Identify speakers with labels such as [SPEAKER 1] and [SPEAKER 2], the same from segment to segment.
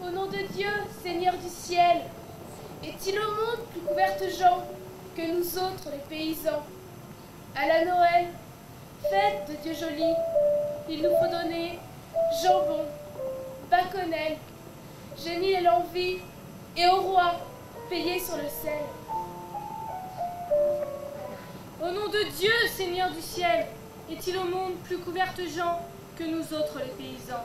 [SPEAKER 1] Au nom de Dieu, Seigneur du ciel, est-il au monde plus couverte gens que nous autres les paysans? À la Noël, fête de Dieu joli, il nous faut donner jambon, baconnelle, génie et l'envie, et au roi, payer sur le sel. Au nom de Dieu, Seigneur du ciel, est-il au monde plus couverte gens que nous autres les paysans?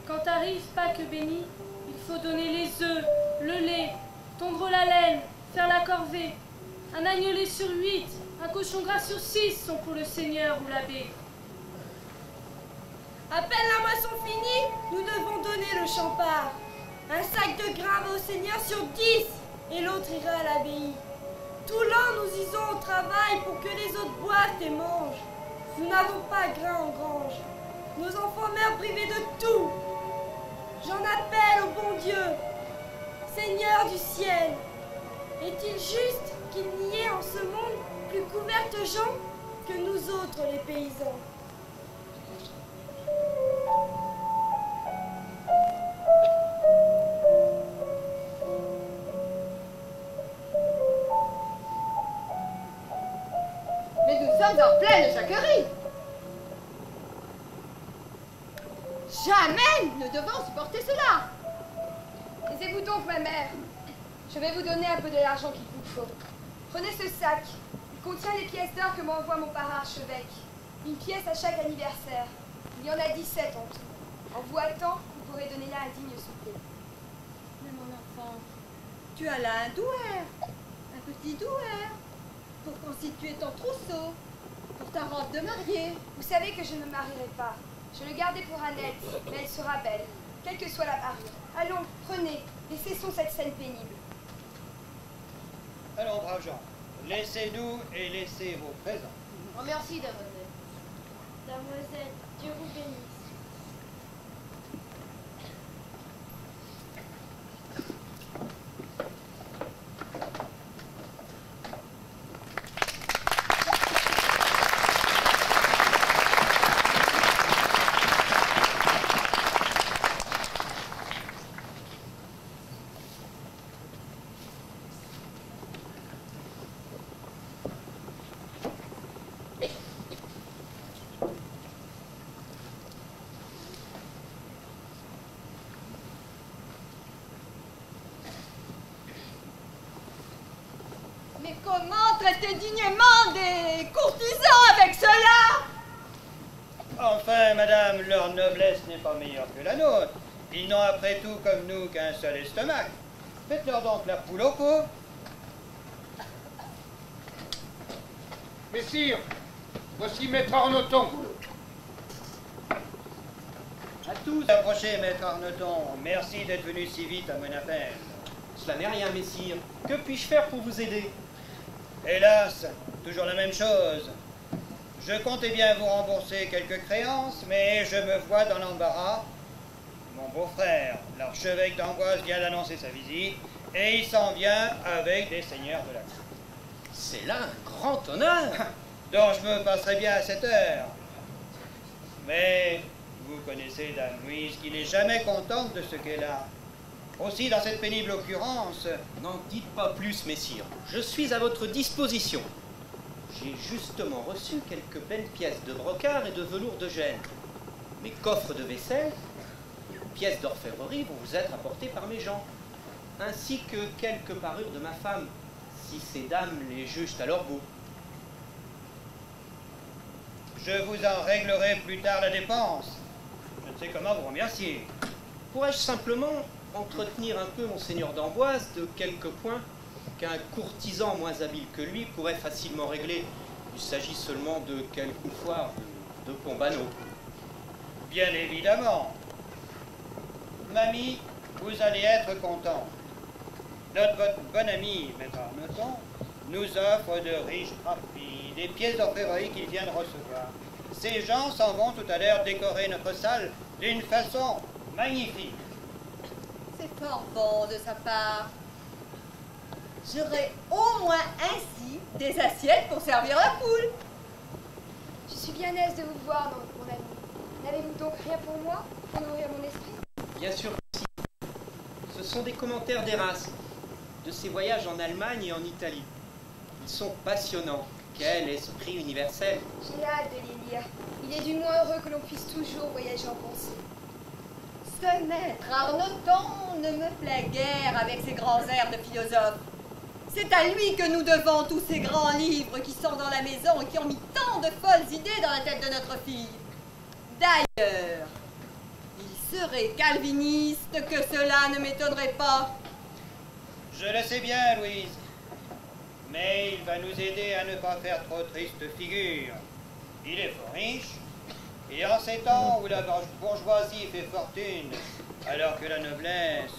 [SPEAKER 1] Quand arrive Pâques béni, il faut donner les œufs, le lait, tondre la laine, faire la corvée. Un agnelet sur 8, un cochon gras sur 6 sont pour le Seigneur ou l'abbé.
[SPEAKER 2] À peine la moisson finie, nous devons donner le champard. Un sac de grains va au Seigneur sur 10, et l'autre ira à l'abbaye. Tout l'an, nous ysons au travail pour que les autres boivent et mangent. Nous n'avons pas grain en grange. Nos enfants meurent privés de tout. J'en appelle au bon Dieu. Seigneur du ciel, est-il juste qu'il n'y ait en ce monde plus couvertes gens que nous autres les paysans?
[SPEAKER 3] Mais nous sommes en pleine jacquerie. Jamais nous ne devons supporter cela.
[SPEAKER 4] Taisez-vous donc, ma mère. Je vais vous donner un peu de l'argent qu'il vous faut. Prenez ce sac. Il contient les pièces d'or que m'envoie mon parrain archevêque. Une pièce à chaque anniversaire. Il y en a 17 en tout. En vous hâtant, vous pourrez donner là un digne souper.
[SPEAKER 3] Mais mon enfant, tu as là un douaire, un petit douaire, pour constituer ton trousseau, pour ta robe de mariée.
[SPEAKER 4] Vous savez que je ne me marierai pas. Je le gardais pour Annette, mais elle sera belle, quelle que soit la parure. Allons, prenez, et cessons cette scène pénible.
[SPEAKER 5] Allons, braves gens, laissez-nous et laissez vos présents.
[SPEAKER 1] Oh, merci, Damoiselle.
[SPEAKER 4] Damoiselle, Dieu vous bénisse.
[SPEAKER 3] Mais comment traiter dignement des courtisans avec cela?
[SPEAKER 5] Enfin, madame, leur noblesse n'est pas meilleure que la nôtre. Ils n'ont après tout comme nous qu'un seul estomac. Faites-leur donc la poule au pot.
[SPEAKER 6] Messire, voici Maître Arnoton.
[SPEAKER 5] À tous approchez, maître Arnoton. Merci d'être venu si vite à mon appel.
[SPEAKER 7] Cela n'est rien, messire. Que puis-je faire pour vous aider?
[SPEAKER 5] Hélas, toujours la même chose. Je comptais bien vous rembourser quelques créances, mais je me vois dans l'embarras. Mon beau-frère, l'archevêque d'Amboise, vient d'annoncer sa visite, et il s'en vient avec des seigneurs de la cour.
[SPEAKER 7] C'est là un grand honneur.
[SPEAKER 5] Donc je me passerai bien à cette heure. Mais vous connaissez Dame Louise, qui n'est jamais contente de ce qu'elle a. Aussi, dans cette pénible occurrence...
[SPEAKER 7] N'en dites pas plus, messire. Je suis à votre disposition. J'ai justement reçu quelques belles pièces de brocart et de velours de Gênes. Mes coffres de vaisselle, pièces d'orfèvrerie vont vous être apportés par mes gens, ainsi que quelques parures de ma femme, si ces dames les jugent à leur goût.
[SPEAKER 5] Je vous en réglerai plus tard la dépense. Je ne sais comment vous remercier.
[SPEAKER 7] Pourrais-je simplement entretenir un peu monseigneur d'Amboise de quelques points qu'un courtisan moins habile que lui pourrait facilement régler? Il s'agit seulement de quelques foires de Pombano.
[SPEAKER 5] Bien évidemment. Mamie, vous allez être content. Votre bon ami, maître Arnoton, nous offre de riches draperies, des pièces d'orfèvrerie qu'il vient de recevoir. Ces gens s'en vont tout à l'heure décorer notre salle d'une façon magnifique.
[SPEAKER 3] C'est fort bon de sa part. J'aurai au moins ainsi des assiettes pour servir la poule.
[SPEAKER 4] Je suis bien aise de vous voir, mon ami. N'avez-vous donc rien pour moi, pour nourrir mon esprit?
[SPEAKER 7] Bien sûr que si. Ce sont des commentaires d'Erasme, de ses voyages en Allemagne et en Italie. Ils sont passionnants. Quel esprit universel!
[SPEAKER 4] J'ai hâte de les lire. Il est du moins heureux que l'on puisse toujours voyager en pensée.
[SPEAKER 3] Ce maître Arnoton ne me plaît guère avec ses grands airs de philosophe. C'est à lui que nous devons tous ces grands livres qui sont dans la maison et qui ont mis tant de folles idées dans la tête de notre fille. D'ailleurs, il serait calviniste, que cela ne m'étonnerait pas.
[SPEAKER 5] Je le sais bien, Louise. Mais il va nous aider à ne pas faire trop triste figure. Il est fort riche, et en ces temps où la bourgeoisie fait fortune, alors que la noblesse...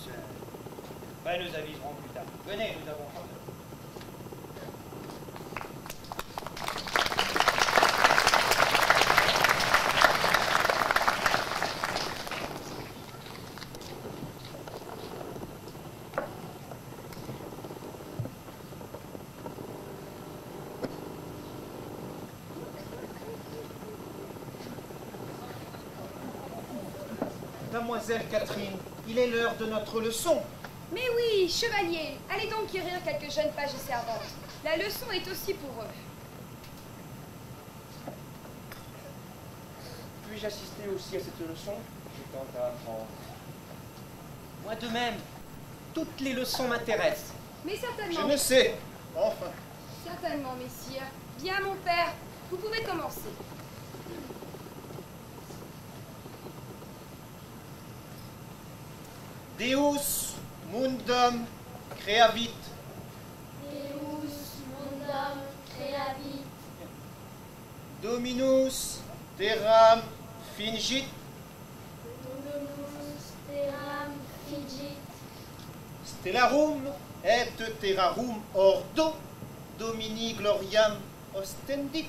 [SPEAKER 5] Ben, nous aviserons plus tard. Venez, nous avons faim.
[SPEAKER 8] Mademoiselle Catherine, il est l'heure de notre leçon.
[SPEAKER 4] Mais oui, chevalier, allez donc guérir quelques jeunes pages et servantes. La leçon est aussi pour eux.
[SPEAKER 8] Puis-je assister aussi à cette leçon? Je tente à apprendre.
[SPEAKER 7] Moi de même. Toutes les leçons m'intéressent.
[SPEAKER 4] Mais
[SPEAKER 8] Je
[SPEAKER 4] certainement,
[SPEAKER 8] ne sais. Enfin.
[SPEAKER 4] certainement, messire. Bien, mon père, vous pouvez commencer.
[SPEAKER 8] Deus mundum creavit.
[SPEAKER 1] Deus mundum creavit.
[SPEAKER 8] Dominus terram fingit.
[SPEAKER 1] Dominus terram fingit.
[SPEAKER 8] Stellarum et terrarum ordo. Domini gloriam ostendit.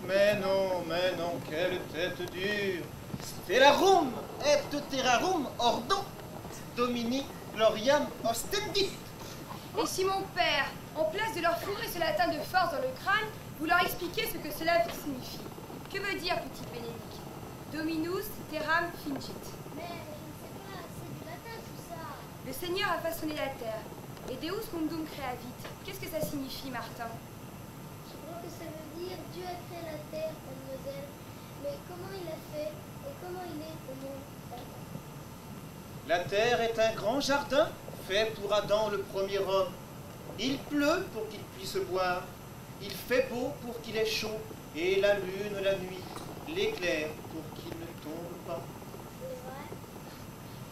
[SPEAKER 8] Mais non, quelle tête dure. Stellarum et terrarum ordo. Domini gloriam ostendit.
[SPEAKER 4] Et si mon père, en place de leur fourrer ce latin de force dans le crâne, vous leur expliquez ce que cela signifie. Que veut dire, petit Bénédicte? Dominus terram fingit.
[SPEAKER 1] Mais je ne sais pas, c'est du latin tout ça.
[SPEAKER 4] Le Seigneur a façonné la terre. Et Deus mundum creavit. Qu'est-ce que ça signifie, Martin?
[SPEAKER 1] Je crois que ça veut dire Dieu a créé la terre, mademoiselle. Mais comment il a fait et comment il est au monde?
[SPEAKER 8] La terre est un grand jardin fait pour Adam le premier homme. Il pleut pour qu'il puisse boire. Il fait beau pour qu'il ait chaud. Et la lune la nuit, l'éclair pour qu'il ne tombe pas.
[SPEAKER 1] C'est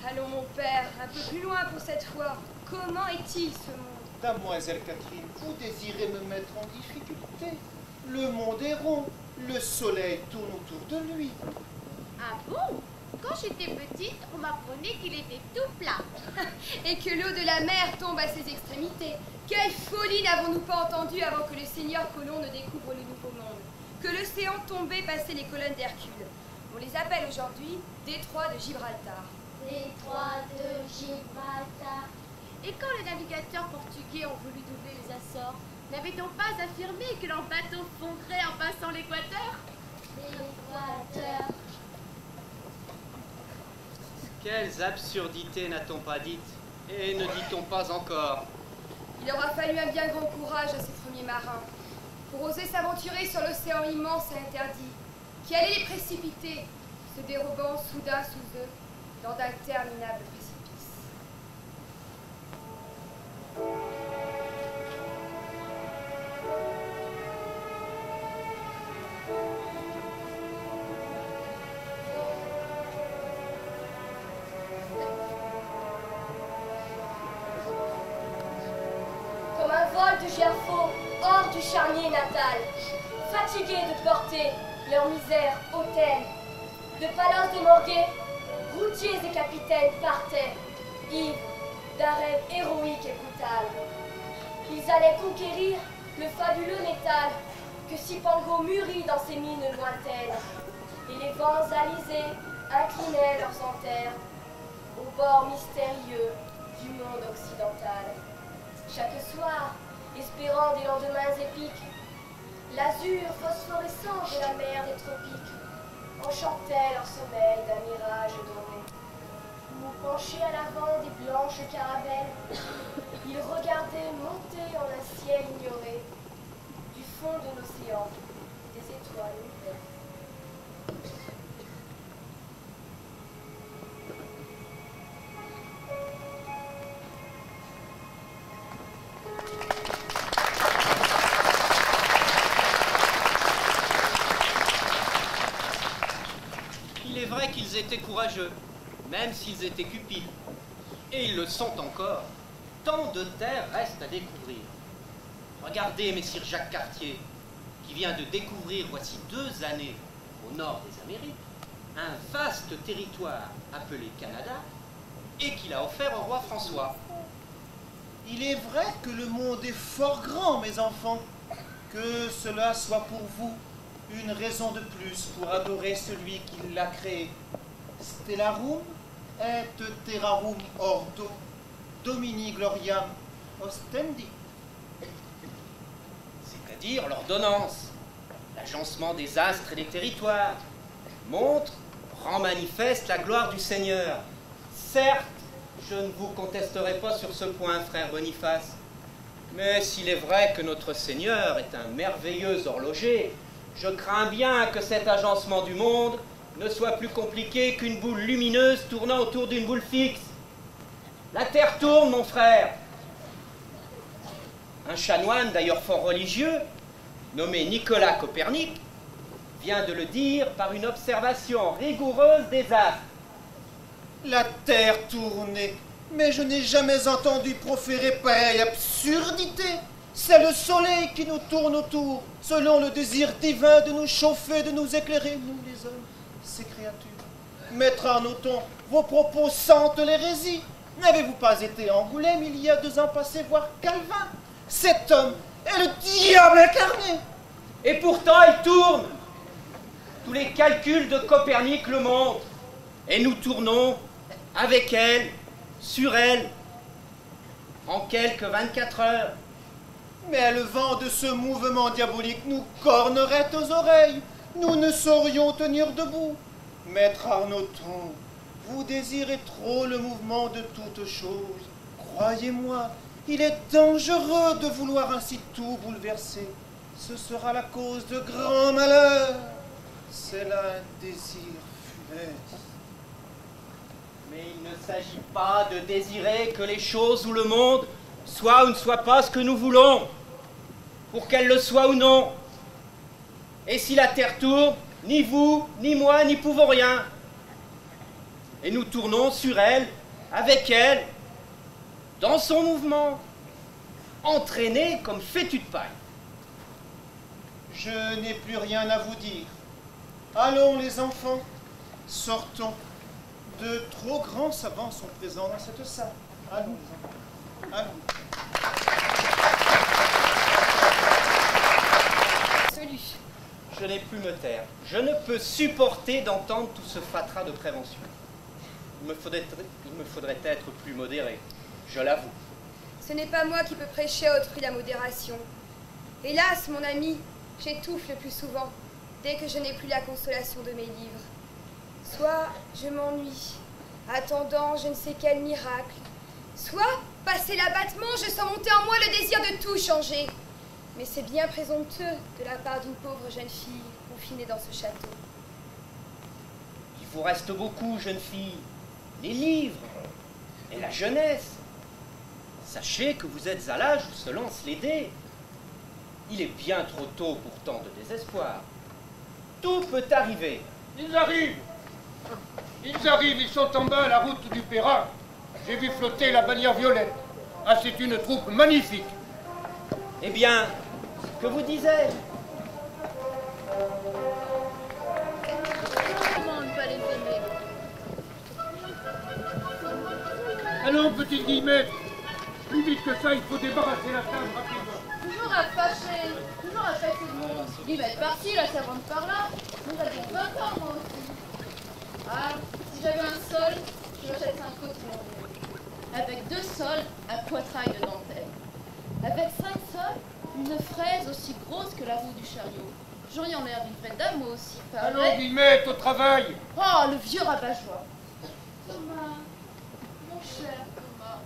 [SPEAKER 1] vrai.
[SPEAKER 4] Allons, mon père, un peu plus loin pour cette fois. Comment est-il ce monde?
[SPEAKER 8] Mademoiselle Catherine, vous désirez me mettre en difficulté. Le monde est rond. Le soleil tourne autour de lui.
[SPEAKER 9] Ah bon? Quand j'étais petite, on m'apprenait qu'il était tout plat.
[SPEAKER 4] Et que l'eau de la mer tombe à ses extrémités. Quelle folie n'avons-nous pas entendu avant que le seigneur Colomb ne découvre le nouveau monde? Que l'océan tombait passait les colonnes d'Hercule. On les appelle aujourd'hui détroit de Gibraltar.
[SPEAKER 1] Détroit de Gibraltar.
[SPEAKER 9] Et quand les navigateurs portugais ont voulu doubler les Açores, n'avait-on pas affirmé que leur bateau fondrait en passant l'équateur?
[SPEAKER 1] L'équateur.
[SPEAKER 7] Quelles absurdités n'a-t-on pas dites? Et ne dit-on pas encore?
[SPEAKER 4] Il aura fallu un bien grand courage à ces premiers marins pour oser s'aventurer sur l'océan immense et interdit, qui allait les précipiter, se dérobant soudain sous eux dans d'interminables précipices.
[SPEAKER 2] Comme un vol de gerfaut hors du charnier natal, fatigués de porter leur misère hautaine, de Palos de Morguet, routiers et capitaines partaient, ivres d'un rêve héroïque et brutal. Ils allaient conquérir le fabuleux métal que Cipango mûrit dans ses mines lointaines, et les vents alizés inclinaient leurs anthères au bord mystérieux du monde occidental. Chaque soir, espérant des lendemains épiques, l'azur phosphorescent de la mer des tropiques
[SPEAKER 10] enchantait leur sommeil d'un mirage doré. Ou penchés à l'avant des blanches caravelles, ils regardaient monter en un ciel ignoré, du fond de l'océan, des étoiles nouvelles.
[SPEAKER 7] Il est vrai qu'ils étaient courageux, même s'ils étaient cupides. Et ils le sont encore. Tant de terres restent à découvrir. Regardez messire Jacques Cartier, qui vient de découvrir voici 2 années, au nord des Amériques, un vaste territoire appelé Canada, et qu'il a offert au roi François.
[SPEAKER 8] Il est vrai que le monde est fort grand, mes enfants. Que cela soit pour vous une raison de plus pour adorer celui qui l'a créé. Stellarum et terrarum ordo, domini gloriam ostendi.
[SPEAKER 7] C'est-à-dire l'ordonnance, l'agencement des astres et des territoires, montre, rend manifeste la gloire du Seigneur. Certes, je ne vous contesterai pas sur ce point, frère Boniface, mais s'il est vrai que notre Seigneur est un merveilleux horloger, je crains bien que cet agencement du monde ne soit plus compliqué qu'une boule lumineuse tournant autour d'une boule fixe. La Terre tourne, mon frère. Un chanoine, d'ailleurs fort religieux, nommé Nicolas Copernic, vient de le dire par une observation rigoureuse des astres.
[SPEAKER 8] La terre tournée. Mais je n'ai jamais entendu proférer pareille absurdité. C'est le soleil qui nous tourne autour, selon le désir divin de nous chauffer, de nous éclairer, nous les hommes, ces créatures. Maître Arnoton, vos propos sentent l'hérésie. N'avez-vous pas été à Angoulême il y a 2 ans passés voir Calvin? Cet homme est le diable incarné.
[SPEAKER 7] Et pourtant il tourne. Tous les calculs de Copernic le montrent. Et nous tournons avec elle, sur elle, en quelques 24 heures.
[SPEAKER 8] Mais le vent de ce mouvement diabolique nous cornerait aux oreilles. Nous ne saurions tenir debout. Maître Arnoton, vous désirez trop le mouvement de toutes choses. Croyez-moi, il est dangereux de vouloir ainsi tout bouleverser. Ce sera la cause de grands malheurs. C'est là un désir funeste.
[SPEAKER 7] Mais il ne s'agit pas de désirer que les choses ou le monde soient ou ne soient pas ce que nous voulons, pour qu'elles le soient ou non. Et si la Terre tourne, ni vous, ni moi, n'y pouvons rien. Et nous tournons sur elle, avec elle, dans son mouvement, entraînés comme fétus de paille.
[SPEAKER 8] Je n'ai plus rien à vous dire. Allons les enfants, sortons. De trop grands savants sont présents dans cette salle. Allons les enfants, allons.
[SPEAKER 7] Je n'ai plus me taire. Je ne peux supporter d'entendre tout ce fatras de prévention. Il me faudrait être plus modéré, je l'avoue.
[SPEAKER 4] Ce n'est pas moi qui peux prêcher à autrui la modération. Hélas, mon ami, j'étouffe le plus souvent, dès que je n'ai plus la consolation de mes livres. Soit je m'ennuie, attendant je ne sais quel miracle, soit, passé l'abattement, je sens monter en moi le désir de tout changer. Mais c'est bien présomptueux de la part d'une pauvre jeune fille confinée dans ce château.
[SPEAKER 7] Il vous reste beaucoup, jeune fille. Les livres et la jeunesse. Sachez que vous êtes à l'âge où se lancent les dés. Il est bien trop tôt pour tant de désespoir. Tout peut arriver.
[SPEAKER 6] Ils arrivent. Ils arrivent, ils sont en bas à la route du Perrin. J'ai vu flotter la bannière violette. Ah, c'est une troupe magnifique.
[SPEAKER 7] Eh bien, que vous disais-je?
[SPEAKER 9] Comment ne pas les aimer?
[SPEAKER 6] Allons, petite Guillemette. Plus vite que ça, il faut débarrasser la table rapidement.
[SPEAKER 1] Toujours à fâcher le monde. Guillemette par-ci, la servante par-là. Nous avions 20 ans, moi aussi. Ah, si j'avais un sol, je m'achèterais un cotillon. Avec 2 sols, un poitrail de dentelle. Avec 5 sols, une fraise aussi grosse que la roue du chariot.
[SPEAKER 11] J'aurais en l'air d'une vraie dame, moi aussi, pas
[SPEAKER 6] Allons,
[SPEAKER 11] vrai?
[SPEAKER 6] Guillemette, au travail.
[SPEAKER 11] Oh, le vieux rabat-joie.
[SPEAKER 1] Thomas, mon cher Thomas,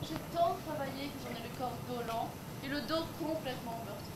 [SPEAKER 1] j'ai tant travaillé que j'en ai le corps dolent et le dos complètement meurtri.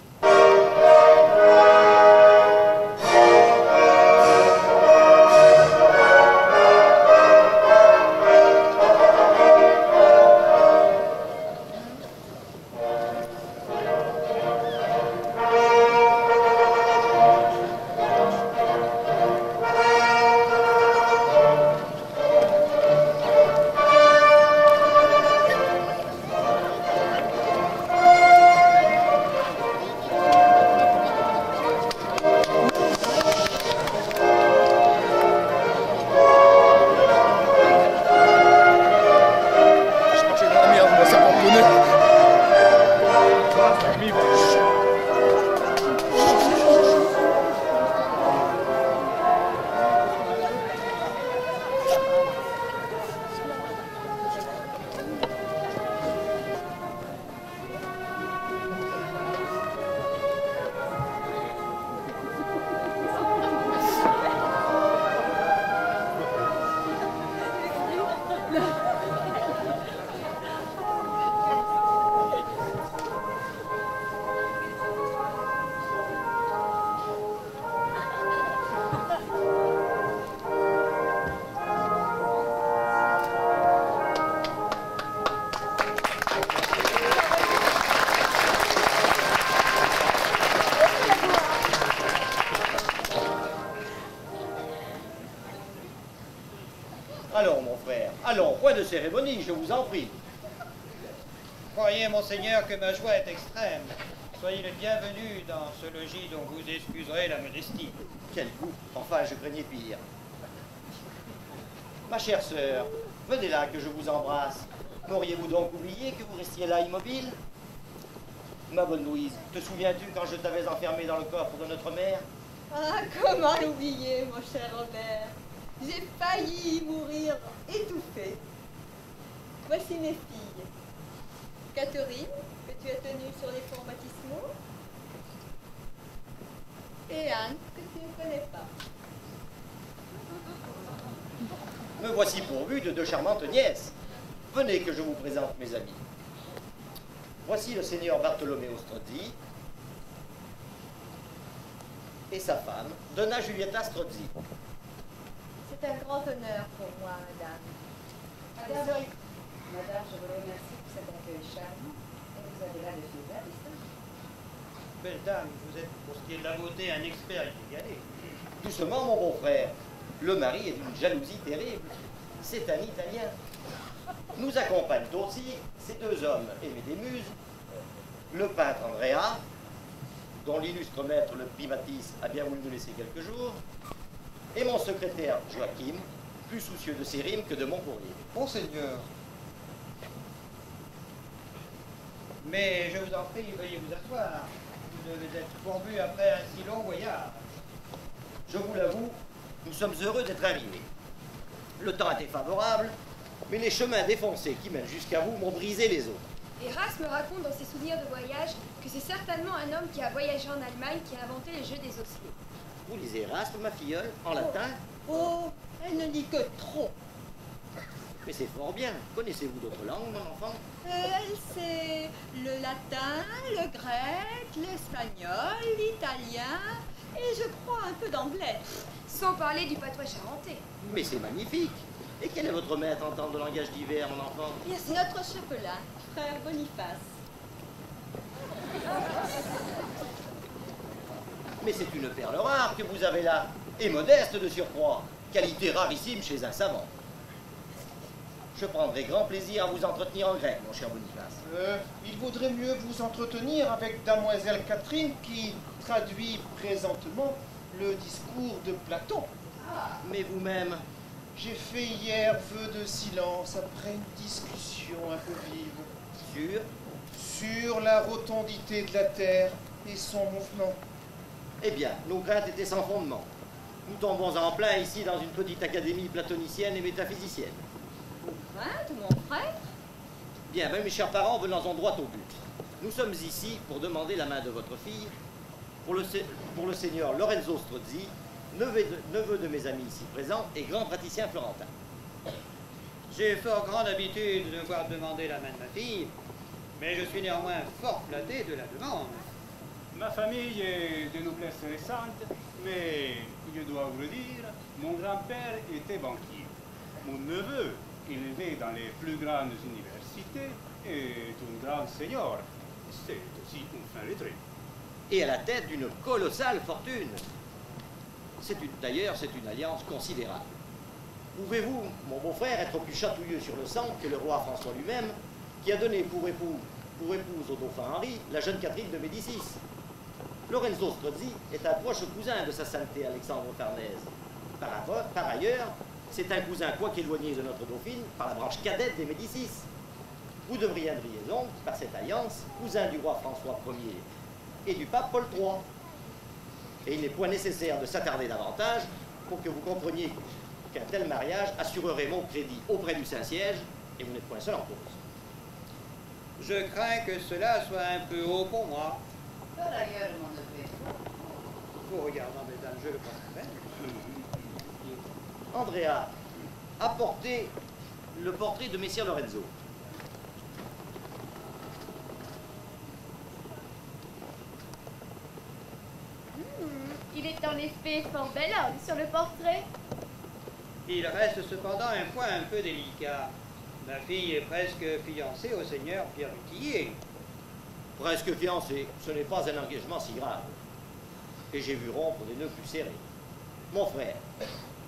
[SPEAKER 7] Allons, mon frère, allons, point de cérémonie, je vous en prie.
[SPEAKER 5] Croyez, monseigneur, que ma joie est extrême. Soyez les bienvenus dans ce logis dont vous excuserez la modestie.
[SPEAKER 7] Quel goût, enfin, je craignais pire. Ma chère sœur, venez là que je vous embrasse. M'auriez-vous donc oublié que vous restiez là immobile? Ma bonne Louise, te souviens-tu quand je t'avais enfermée dans le coffre de notre mère?
[SPEAKER 3] Ah, comment l'oublier, mon cher Robert? J'ai failli mourir étouffée. Voici mes filles. Catherine, que tu as tenue sur les fonts baptismaux. Et Anne, que tu ne connais pas.
[SPEAKER 7] Me voici pourvu de deux charmantes nièces. Venez que je vous présente mes amis. Voici le seigneur Bartolomeo Strozzi et sa femme, Donna Giulietta Strozzi.
[SPEAKER 3] C'est un grand honneur pour moi, madame.
[SPEAKER 12] Madame, je vous remercie pour cet accueil charmant. Et vous avez là de fiévreux destin.
[SPEAKER 5] Belle dame, vous êtes, pour ce qui est de la beauté, un expert inégalé.
[SPEAKER 7] Doucement, mon bon frère. Le mari est d'une jalousie terrible. C'est un Italien. Nous accompagnent aussi ces deux hommes aimés des muses. Le peintre Andrea, dont l'illustre maître, le Primatis, a bien voulu nous laisser quelques jours, et mon secrétaire Joachim, plus soucieux de ses rimes que de mon courrier.
[SPEAKER 8] Monseigneur,
[SPEAKER 5] Mais je vous en prie, veuillez vous asseoir. Vous devez être pourvu après un si long voyage.
[SPEAKER 7] Je vous l'avoue, nous sommes heureux d'être arrivés. Le temps était favorable, mais les chemins défoncés qui mènent jusqu'à vous m'ont brisé les os.
[SPEAKER 4] Eras me raconte dans ses souvenirs de voyage que c'est certainement un homme qui a voyagé en Allemagne qui a inventé le jeu des osselets.
[SPEAKER 7] Vous lisez Erasme, ma filleule, en latin?
[SPEAKER 3] Oh, elle ne dit que trop.
[SPEAKER 7] Mais c'est fort bien. Connaissez-vous d'autres langues, mon enfant?
[SPEAKER 3] Elle sait le latin, le grec, l'espagnol, l'italien et je crois un peu d'anglais.
[SPEAKER 4] Sans parler du patois charentais.
[SPEAKER 7] Mais c'est magnifique. Et quel est votre maître en temps de langage divers, mon enfant?
[SPEAKER 3] Bien, c'est notre chapelain, frère Boniface.
[SPEAKER 7] Mais c'est une perle rare que vous avez là, et modeste de surcroît. Qualité rarissime chez un savant. Je prendrai grand plaisir à vous entretenir en grec, mon cher Boniface.
[SPEAKER 8] Il vaudrait mieux vous entretenir avec Damoiselle Catherine qui traduit présentement le discours de Platon.
[SPEAKER 7] Mais vous-même?
[SPEAKER 8] J'ai fait hier vœu de silence après une discussion un peu vive. Sur la rotondité de la Terre et son mouvement.
[SPEAKER 7] Eh bien, nos craintes étaient sans fondement. Nous tombons en plein ici dans une petite académie platonicienne et métaphysicienne.
[SPEAKER 3] Vous crainte, mon frère?
[SPEAKER 7] Bien, mes chers parents, venons-en droit au but. Nous sommes ici pour demander la main de votre fille,
[SPEAKER 13] pour le seigneur Lorenzo Strozzi, neveu de mes amis ici présents et grand praticien florentin.
[SPEAKER 5] J'ai fort grande habitude de devoir demander la main de ma fille, mais je suis néanmoins fort flatté de la demande.
[SPEAKER 14] Ma famille est de noblesse récente, mais je dois vous le dire, mon grand-père était banquier. Mon neveu, élevé dans les plus grandes universités, est un grand seigneur. C'est aussi un fin lettré.
[SPEAKER 13] Et à la tête d'une colossale fortune. D'ailleurs, c'est une alliance considérable. Pouvez-vous, mon beau-frère, être plus chatouilleux sur le sang que le roi François lui-même, qui a donné pour épouse au dauphin Henri la jeune Catherine de Médicis? Lorenzo Strozzi est un proche cousin de sa sainteté Alexandre Farnèse. Par ailleurs, c'est un cousin quoique éloigné de notre dauphine par la branche cadette des Médicis. Vous deviendriez donc, par cette alliance, cousin du roi François Ier et du pape Paul III. Et il n'est point nécessaire de s'attarder davantage pour que vous compreniez qu'un tel mariage assurerait mon crédit auprès du Saint-Siège, et vous n'êtes point seul en cause.
[SPEAKER 5] Je crains que cela soit un peu haut pour moi.
[SPEAKER 12] Par ailleurs, mon neveu.
[SPEAKER 5] Vous regardant, mesdames, je le pense bien.
[SPEAKER 13] Andrea, apportez le portrait de Messire Lorenzo.
[SPEAKER 9] Il est en effet fort bel homme sur le portrait.
[SPEAKER 5] Il reste cependant un point un peu délicat. Ma fille est presque fiancée au seigneur Pierre Lutillier.
[SPEAKER 13] Presque fiancée, ce n'est pas un engagement si grave. Et j'ai vu rompre des nœuds plus serrés. Mon frère,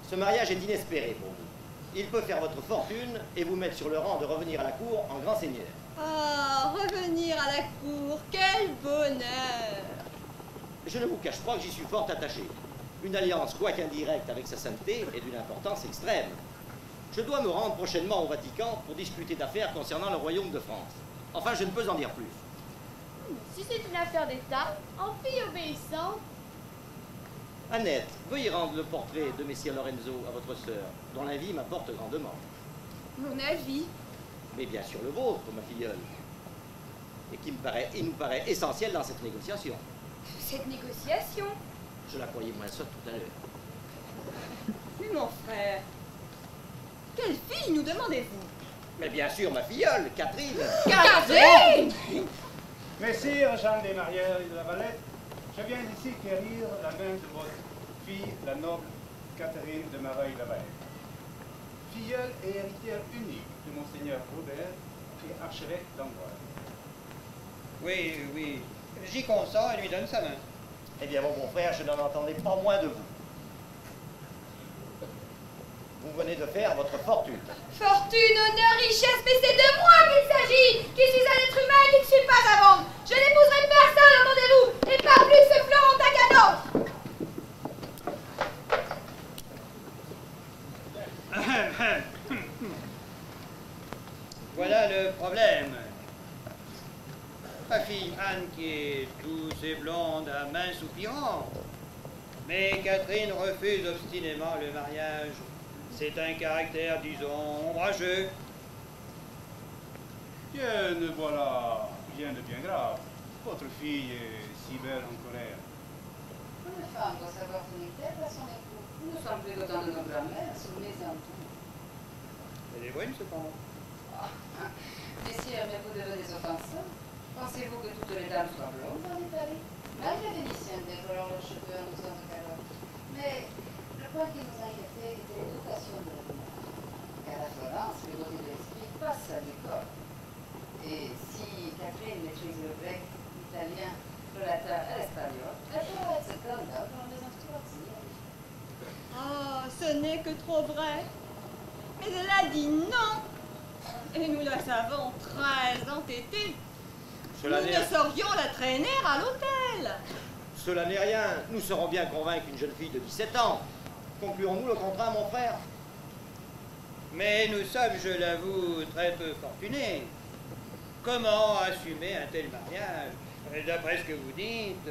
[SPEAKER 13] ce mariage est inespéré pour vous. Il peut faire votre fortune et vous mettre sur le rang de revenir à la cour en grand seigneur.
[SPEAKER 3] Ah, revenir à la cour, quel bonheur!
[SPEAKER 13] Je ne vous cache pas que j'y suis fort attaché. Une alliance, quoique indirecte, avec sa sainteté est d'une importance extrême. Je dois me rendre prochainement au Vatican pour discuter d'affaires concernant le royaume de France. Enfin, je ne peux en dire plus.
[SPEAKER 9] Si c'est une affaire d'État, en fille obéissante.
[SPEAKER 13] Annette, veuillez rendre le portrait de Messire Lorenzo à votre sœur, dont l'avis m'apporte grandement.
[SPEAKER 4] Mon avis?
[SPEAKER 13] Mais bien sûr le vôtre, ma filleule. Et qui nous paraît essentiel dans cette négociation.
[SPEAKER 4] Cette négociation?
[SPEAKER 13] Je la croyais moins sotte tout à l'heure.
[SPEAKER 3] Mais mon frère, quelle fille nous demandez-vous?
[SPEAKER 13] Mais bien sûr, ma filleule, Catherine.
[SPEAKER 3] Catherine!
[SPEAKER 14] Messire Jean des Marières et de la Valette, je viens d'ici quérir la main de votre fille, la noble Catherine de Maraille la Valette, filleule et héritière unique de Monseigneur Robert et archevêque d'Amboise.
[SPEAKER 5] Oui, oui, j'y consens et lui donne sa main.
[SPEAKER 13] Eh bien, mon bon frère, je n'en entendais pas moins de vous. Vous venez de faire votre fortune.
[SPEAKER 4] Fortune, honneur, richesse, mais c'est de moi qu'il s'agit, qui suis un être humain et qui ne suis pas à vendre. Je n'épouserai personne, entendez-vous, et pas plus ce Florentin qu'un autre.
[SPEAKER 5] Voilà le problème. Ma fille Anne qui est douce et blonde à main soupirant. Mais Catherine refuse obstinément le mariage. C'est un caractère, disons, ombrageux.
[SPEAKER 14] Bien, voilà rien de bien grave. Votre fille est si belle en colère.
[SPEAKER 12] Une femme doit savoir tenir tête à son époux. Nous sommes plus autant de nos grands-mères, soumises en tout.
[SPEAKER 5] Elle est bonne, cependant.
[SPEAKER 12] Messieurs, mais vous devenez offensants. Pensez-vous que toutes les dames soient blondes en Italie? Même les Vénitiennes décolorent leurs cheveux en usant de calotte. Mais le point qui nous inquiétait était l'éducation de la femme. Car à Florence, le beauté de l'esprit passe à l'école. Et si Catherine maîtrise le grec, l'italien, le latin et l'espagnol, elle pourra être candidate dans les instructions.
[SPEAKER 3] Ah, ce n'est que trop vrai. Mais elle a dit non. Et nous la savons très entêtée. Nous ne saurions la traîner à l'hôtel.
[SPEAKER 13] Cela n'est rien. Nous serons bien convaincre une jeune fille de 17 ans. Concluons-nous le contrat, mon frère?
[SPEAKER 5] Mais nous sommes, je l'avoue, très peu fortunés. Comment assumer un tel mariage? D'après ce que vous dites...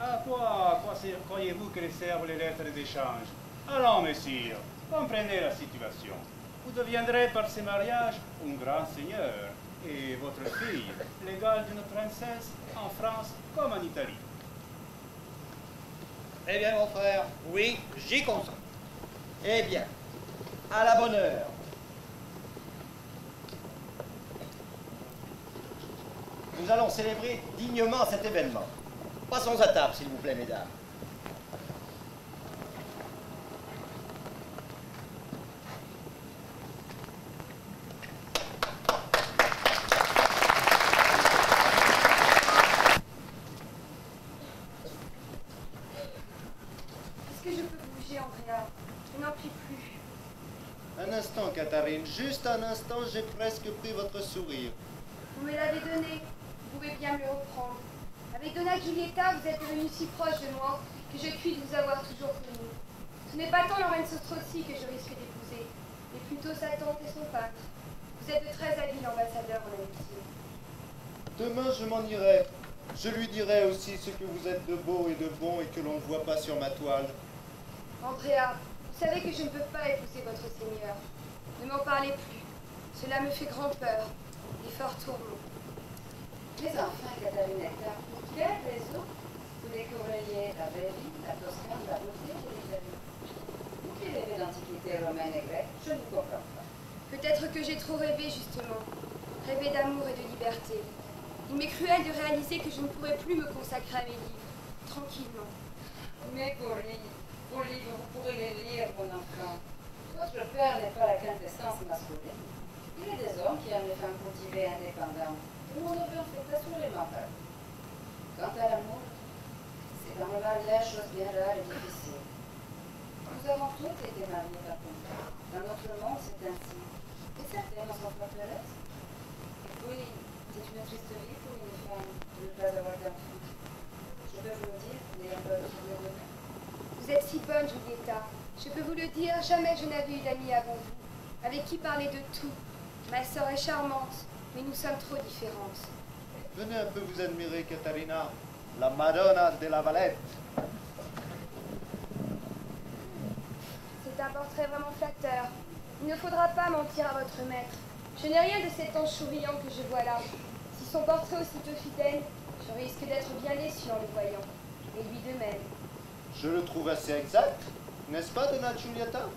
[SPEAKER 14] À quoi croyez-vous que les servent les lettres d'échange? Allons, messire, comprenez la situation. Vous deviendrez par ces mariages un grand seigneur. et votre fille l'égale d'une princesse en France comme en Italie.
[SPEAKER 7] Eh bien, mon frère, oui, j'y consens.
[SPEAKER 13] Eh bien, à la bonne heure. Nous allons célébrer dignement cet événement. Passons à table, s'il vous plaît, mesdames.
[SPEAKER 4] Est-ce que je peux bouger, Andrea? Je n'en puis plus.
[SPEAKER 8] Un instant, Catherine, juste un instant, j'ai presque pris votre sourire.
[SPEAKER 4] Vous me l'avez donné. Vous pouvez bien me le reprendre. Avec Donna Giulietta, vous êtes devenu si proche de moi que je puis vous avoir toujours connu. Ce n'est pas tant Lorenzo Strozzi que je risque d'épouser, mais plutôt sa tante et son peintre. Vous êtes de très habiles ambassadeurs en amitié.
[SPEAKER 8] Demain, je m'en irai. Je lui dirai aussi ce que vous êtes de beau et de bon et que l'on ne voit pas sur ma toile.
[SPEAKER 4] Andrea, vous savez que je ne peux pas épouser votre seigneur. Ne m'en parlez plus. Cela me fait grand peur et fort tourment.
[SPEAKER 12] Mais enfin, Catalinetta, pour quelle raison vous découvririez la vraie vie, la Toscane, la beauté de l'Italie? Vous qui rêvez d'antiquité romaine et grecque, je ne comprends pas.
[SPEAKER 4] Peut-être que j'ai trop rêvé, justement. Rêvé d'amour et de liberté. Il m'est cruel de réaliser que je ne pourrai plus me consacrer à mes livres, tranquillement.
[SPEAKER 12] Mais vos livres, vous pourrez les lire, mon enfant. Votre père n'est pas la quintessence masculine. Il est des hommes qui aiment les femmes cultivées et indépendantes. Et mon neveu en fait assurément pas. Quant à l'amour, c'est dans le mariage chose bien rare et difficile. Nous avons toutes été mariés par contrat. Dans notre monde, c'est ainsi. Et certaines ne sont pas heureuses. Et puis, c'est une triste vie pour une femme de ne pas avoir d'enfant. Je peux vous le dire, n'ayant pas de demain.
[SPEAKER 4] Vous êtes si bonne, Giulietta. Je peux vous le dire, jamais je n'avais eu d'amis avant vous, avec qui parler de tout. Ma sœur est charmante, mais nous sommes trop différentes.
[SPEAKER 8] Venez un peu vous admirer, Caterina, la Madonna de la Valette.
[SPEAKER 4] C'est un portrait vraiment flatteur. Il ne faudra pas mentir à votre maître. Je n'ai rien de cet ange souriant que je vois là. Si son portrait aussitôt fidèle, je risque d'être bien déçu en le voyant. Et lui de même.
[SPEAKER 8] Je le trouve assez exact, n'est-ce pas, Donna Giulietta?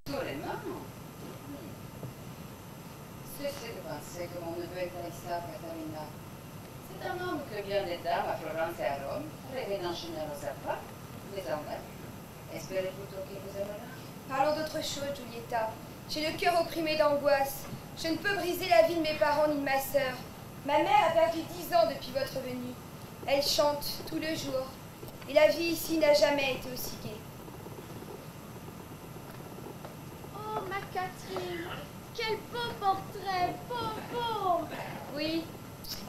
[SPEAKER 12] Assurément. Cessez de penser que mon neveu est Alexandre Catalina. C'est un homme que bien des dames à Florence et à Rome rêvaient d'enchaîner aux appâts, mais en vain. Espérez plutôt qu'il vous aimera.
[SPEAKER 4] Parlons d'autre chose, Giulietta. J'ai le cœur opprimé d'angoisse. Je ne peux briser la vie de mes parents ni de ma sœur. Ma mère a perdu 10 ans depuis votre venue. Elle chante tout le jour. Et la vie ici n'a jamais été aussi gaie.
[SPEAKER 9] Oh, ma Catherine, quel beau portrait, beau.
[SPEAKER 4] Oui,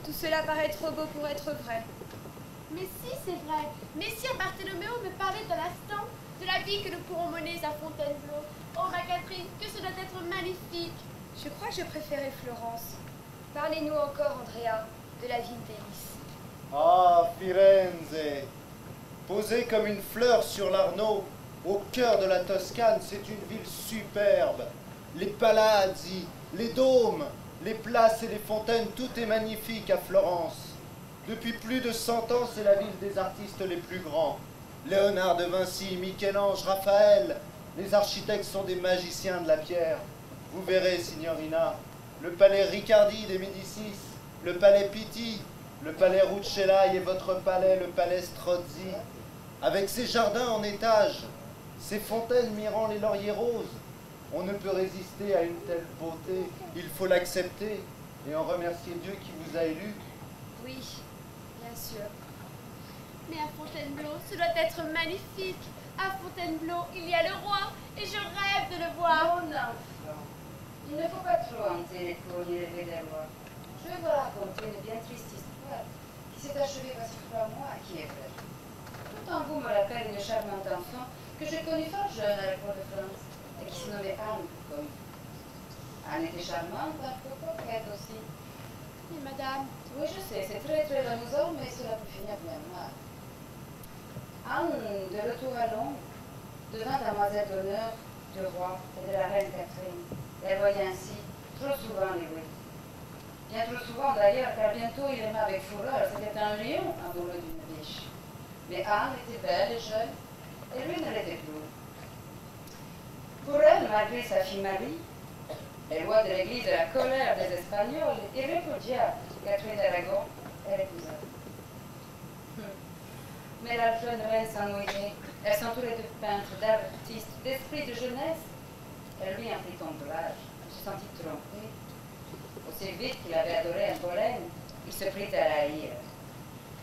[SPEAKER 4] tout cela paraît trop beau pour être vrai.
[SPEAKER 9] Mais si, c'est vrai. Messire Bartholoméo me parlait de l'instant de la vie que nous pourrons mener à Fontainebleau. Oh, ma Catherine, que ce doit être magnifique.
[SPEAKER 4] Je crois que je préférais Florence. Parlez-nous encore, Andrea, de la ville d'Hélice.
[SPEAKER 8] Ah, Firenze! Posée comme une fleur sur l'Arno, au cœur de la Toscane, c'est une ville superbe. Les palazzi, les dômes, les places et les fontaines, tout est magnifique à Florence. Depuis plus de 100 ans, c'est la ville des artistes les plus grands. Léonard de Vinci, Michel-Ange, Raphaël, les architectes sont des magiciens de la pierre. Vous verrez, signorina, le palais Riccardi des Médicis, le palais Pitti, le palais Rucellai et votre palais, le palais Strozzi, avec ses jardins en étage, ses fontaines mirant les lauriers roses. On ne peut résister à une telle beauté. Il faut l'accepter et en remercier Dieu qui vous a élu.
[SPEAKER 4] Oui, bien sûr.
[SPEAKER 9] Mais à Fontainebleau, ce doit être magnifique. À Fontainebleau, il y a le roi et je rêve de le voir.
[SPEAKER 12] Mon enfant, il ne faut pas trop hanter les cours ni rêver des rois. Je vais vous raconter une bien triste histoire qui s'est achevée voici 3 mois qui est vraie. Tout en vous me rappelle une charmante enfant que j'ai connue fort jeune à la cour de France et qui se nommait Anne comme. Anne était charmante, un peu coquette aussi.
[SPEAKER 9] Mais madame...
[SPEAKER 12] Oui, je sais, c'est très très amusant, mais cela peut finir bien mal. Anne de retour à Londres devint demoiselle d'honneur du roi et de la reine Catherine. Elle voyait ainsi trop souvent les Whig. Bien trop souvent d'ailleurs, car bientôt il aima avec fureur. C'était un lion amoureux d'une biche. Mais Anne était belle et jeune, et lui ne l'était plus. Pour elle, malgré sa fille Marie, les lois de l'Église de la colère des Espagnols, il répudia Catherine d'Aragon et l'épousa. Mais la jeune reine s'ennuyait. Elle s'entourait de peintres, d'artistes, d'esprits de jeunesse. Elle lui en prit ombrage. Elle se sentit trompée. Aussi vite qu'il avait adoré Anne Boleyn, il se prit à la haïr.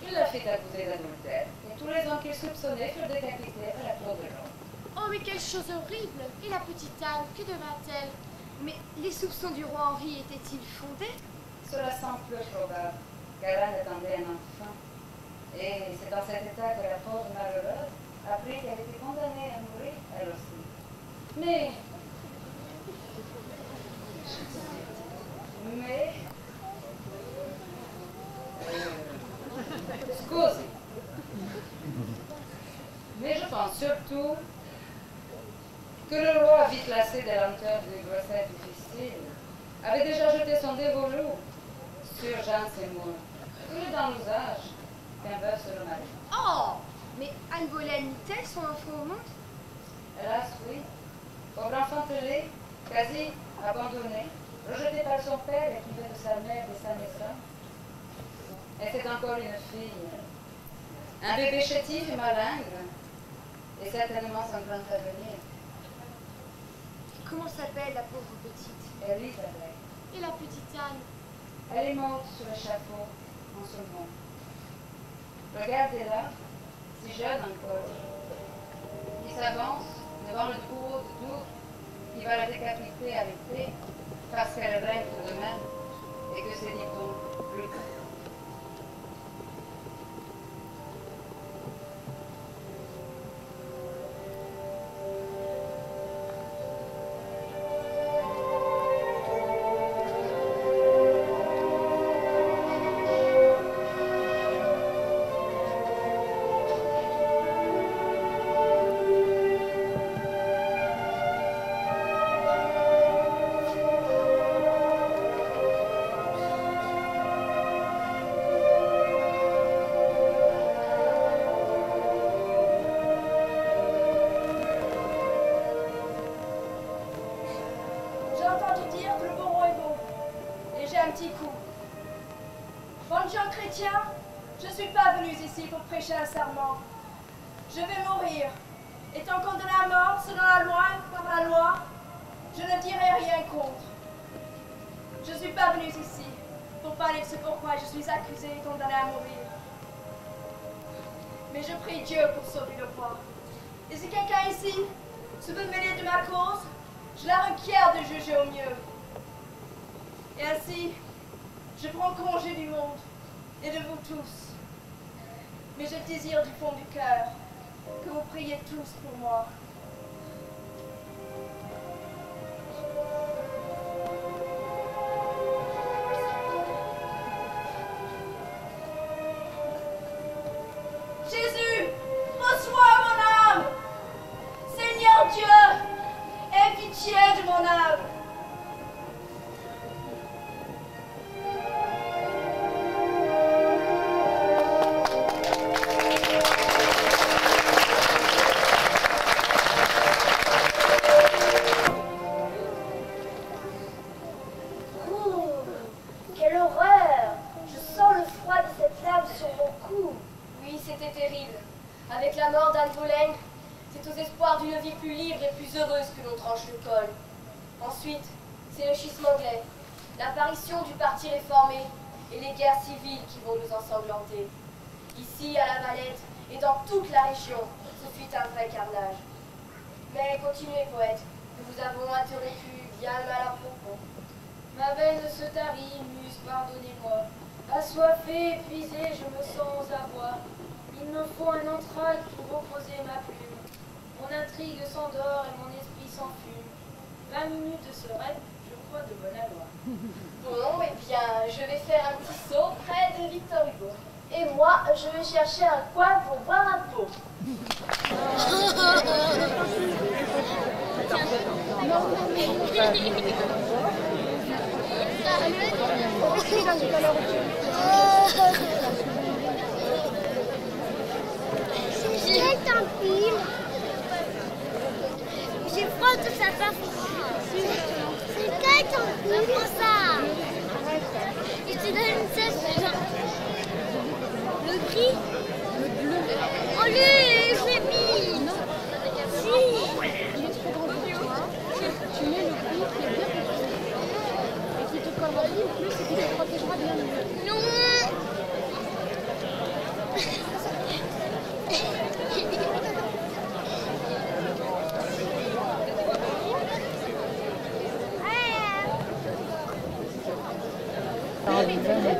[SPEAKER 12] Il la fit accuser d'adultère, et tous les hommes qu'il soupçonnait furent décapités à la cour de Londres.
[SPEAKER 9] Oh, mais quelle chose horrible! Et la petite Anne, que devint-elle?
[SPEAKER 4] Mais les soupçons du roi Henri étaient-ils fondés?
[SPEAKER 12] Cela semble peu probable, car Anne attendait un enfant. Et c'est dans cet état que la pauvre malheureuse apprit qu'elle était condamnée à mourir, elle aussi. Mais... Scusi. Mais je pense surtout que le roi, vite lassé des lenteurs d'une grossesse difficile, avait déjà jeté son dévolu sur Jeanne Seymour. Il est dans l'usage qu'un veuf se le marie.
[SPEAKER 4] Oh! Mais Anne Boleyn mit-elle son enfant au monde?
[SPEAKER 12] Hélas, oui. Pauvre enfant telé, quasi abandonné, rejeté par son père et privé de sa mère dès sa naissance. Et c'est encore une fille. Un bébé chétif et malingre, et certainement sans grand avenir.
[SPEAKER 4] Comment s'appelle la pauvre petite?
[SPEAKER 12] Elisabeth.
[SPEAKER 9] Et la petite Anne?
[SPEAKER 12] Elle est morte sur l'échafaud en ce moment. Regardez-la, si jeune encore, qui s'avance devant le bourreau de Dour, qui va la décapiter à l'épée, parce qu'elle rêve de demain, et que c'est dit-on plus tard.
[SPEAKER 2] Un serment. Je vais mourir. Étant condamné à mort selon la loi, par la loi, je ne dirai rien contre. Je ne suis pas venue ici pour parler de ce pourquoi je suis accusée et condamnée à mourir. Mais je prie Dieu pour sauver le roi. Et si quelqu'un ici se veut mêler de ma cause, je la requiers de juger au mieux. Et ainsi, je prends congé du monde et de vous tous. Mais je désire du fond du cœur que vous priez tous pour moi. Jésus, reçois mon âme. Seigneur Dieu, aie pitié de mon âme. Ensuite, c'est le schisme anglais, l'apparition du parti réformé et les guerres civiles qui vont nous ensanglanter. Ici, à La Valette et dans toute la région, ce fut un vrai carnage. Mais continuez, poète, nous vous avons interrompu bien mal à propos. Ma veine se tarit, muse, pardonnez-moi. Assoiffé, épuisé, je me sens à boire. Il me faut un entraille pour reposer ma plume. Mon intrigue s'endort et mon esprit s'enfume. 20 minutes seraient, je crois, de bonne aloi.
[SPEAKER 10] Bon, eh bien, je vais faire un petit saut près de Victor Hugo. Et moi, je vais chercher un coin pour boire un pot.
[SPEAKER 15] J'ai un film. J'ai froid, tout ça fait froid. C'est quel ton film? Comment ça? Je te donne une cesse, genre. Le gris? Le bleu. Oh lui, je l'ai mis. Non. Si. Tu mets le gris qui est bien protégé. Et qui te collera bien plus et qui te protégera bien mieux. Non.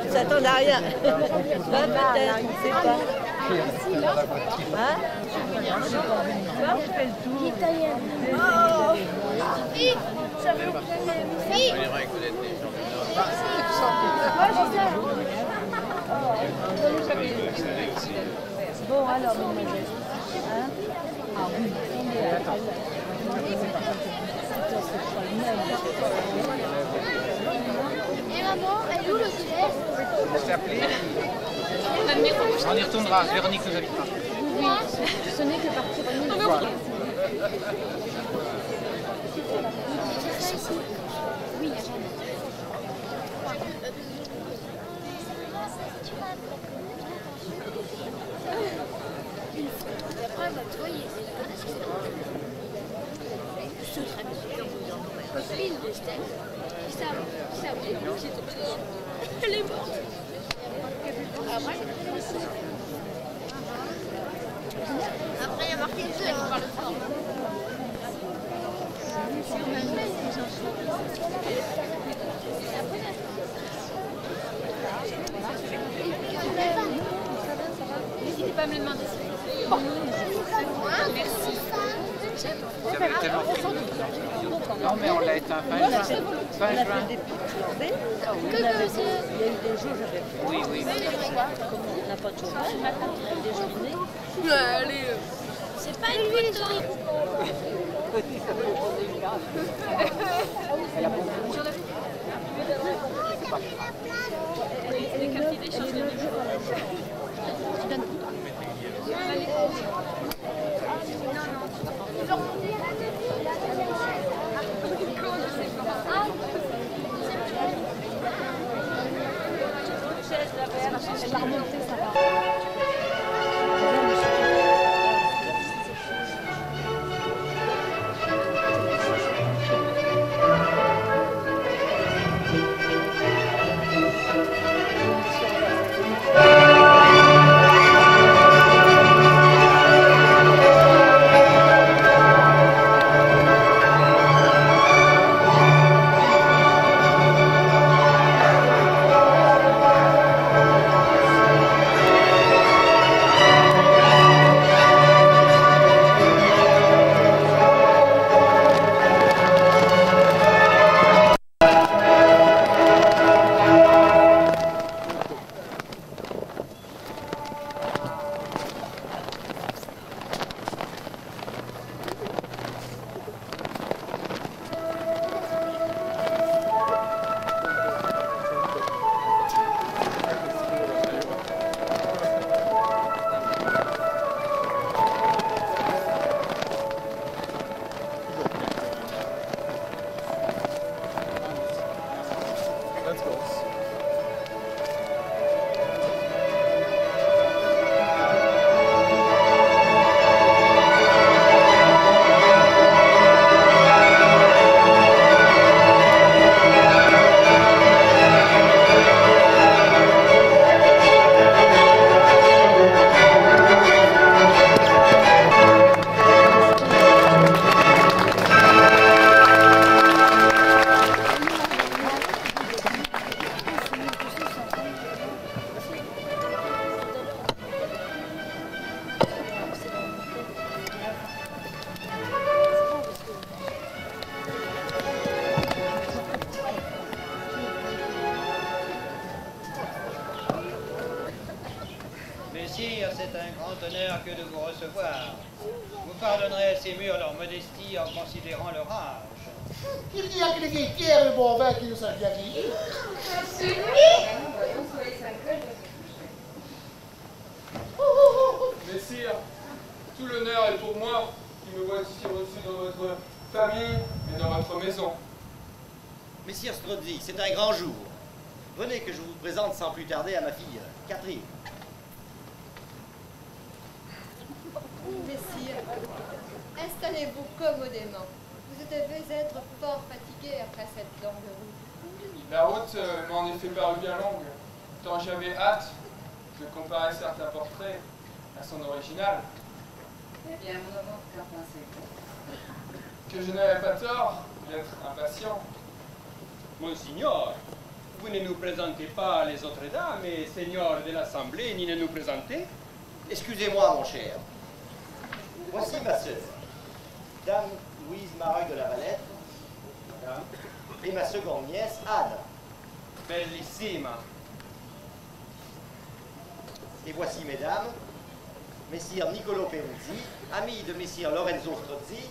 [SPEAKER 3] Ils s'attendent à rien. Là, peut-être, je ne sais pas. Hein? Là, je fais le tour.
[SPEAKER 15] L'italienne. Oh! Oui, ça veut dire. Oui.
[SPEAKER 3] Bon, alors, mademoiselle. Hein? Ah oui.
[SPEAKER 15] Et maman, elle est où le ciel?
[SPEAKER 16] On y retournera, Véronique nous invitera.
[SPEAKER 15] Oui, ce n'est que partir au milieu.
[SPEAKER 16] Voilà.
[SPEAKER 15] C'est ça ici. Oui, il y a
[SPEAKER 10] Elle est morte.
[SPEAKER 15] Après, il y a marqué le jeu, on parle fort.
[SPEAKER 10] N'hésitez pas à me le demander. Merci.
[SPEAKER 16] Ça va être tellement fini. Non, mais on l'a éteint fin juin. Fin juin.
[SPEAKER 3] Il y a eu des jours, j'avais fait.
[SPEAKER 16] Oui, oui.
[SPEAKER 3] Comme on n'a pas de chômage, des journées.
[SPEAKER 10] Allez, c'est pas une photo. Elle est captivée, change de jour.
[SPEAKER 15] Elle va remonter, ça va.
[SPEAKER 5] que de vous recevoir. Vous pardonnerez à ces murs leur modestie en considérant leur âge.
[SPEAKER 17] Il n'y a que les vieilles pierres et le bon vin qui nous a bien vieilli.
[SPEAKER 18] Messire, tout l'honneur est pour moi qui me vois ici reçu dans votre famille et dans votre maison.
[SPEAKER 13] Messire Strozzi, c'est un grand jour. Venez que je vous présente sans plus tarder à ma fille, Catherine.
[SPEAKER 3] Messire, installez-vous commodément. Vous devez être fort fatigué après cette longue route.
[SPEAKER 18] La route m'en est fait paru bien longue, tant j'avais hâte de comparer certains portraits à son original.
[SPEAKER 12] Eh bien, mon avant, qu'en pensez-vous?
[SPEAKER 18] Que je n'avais pas tort d'être impatient.
[SPEAKER 19] Monsignor, vous ne nous présentez pas les autres dames et seigneurs de l'Assemblée, ni ne nous présentez?
[SPEAKER 13] Excusez-moi, mon cher. Voici ma sœur, Dame Louise Mareuil de la Valette, madame, et ma seconde nièce, Anne.
[SPEAKER 19] Bellissima.
[SPEAKER 13] Et voici, mesdames, Messire Niccolo Peruzzi, ami de Messire Lorenzo Strozzi,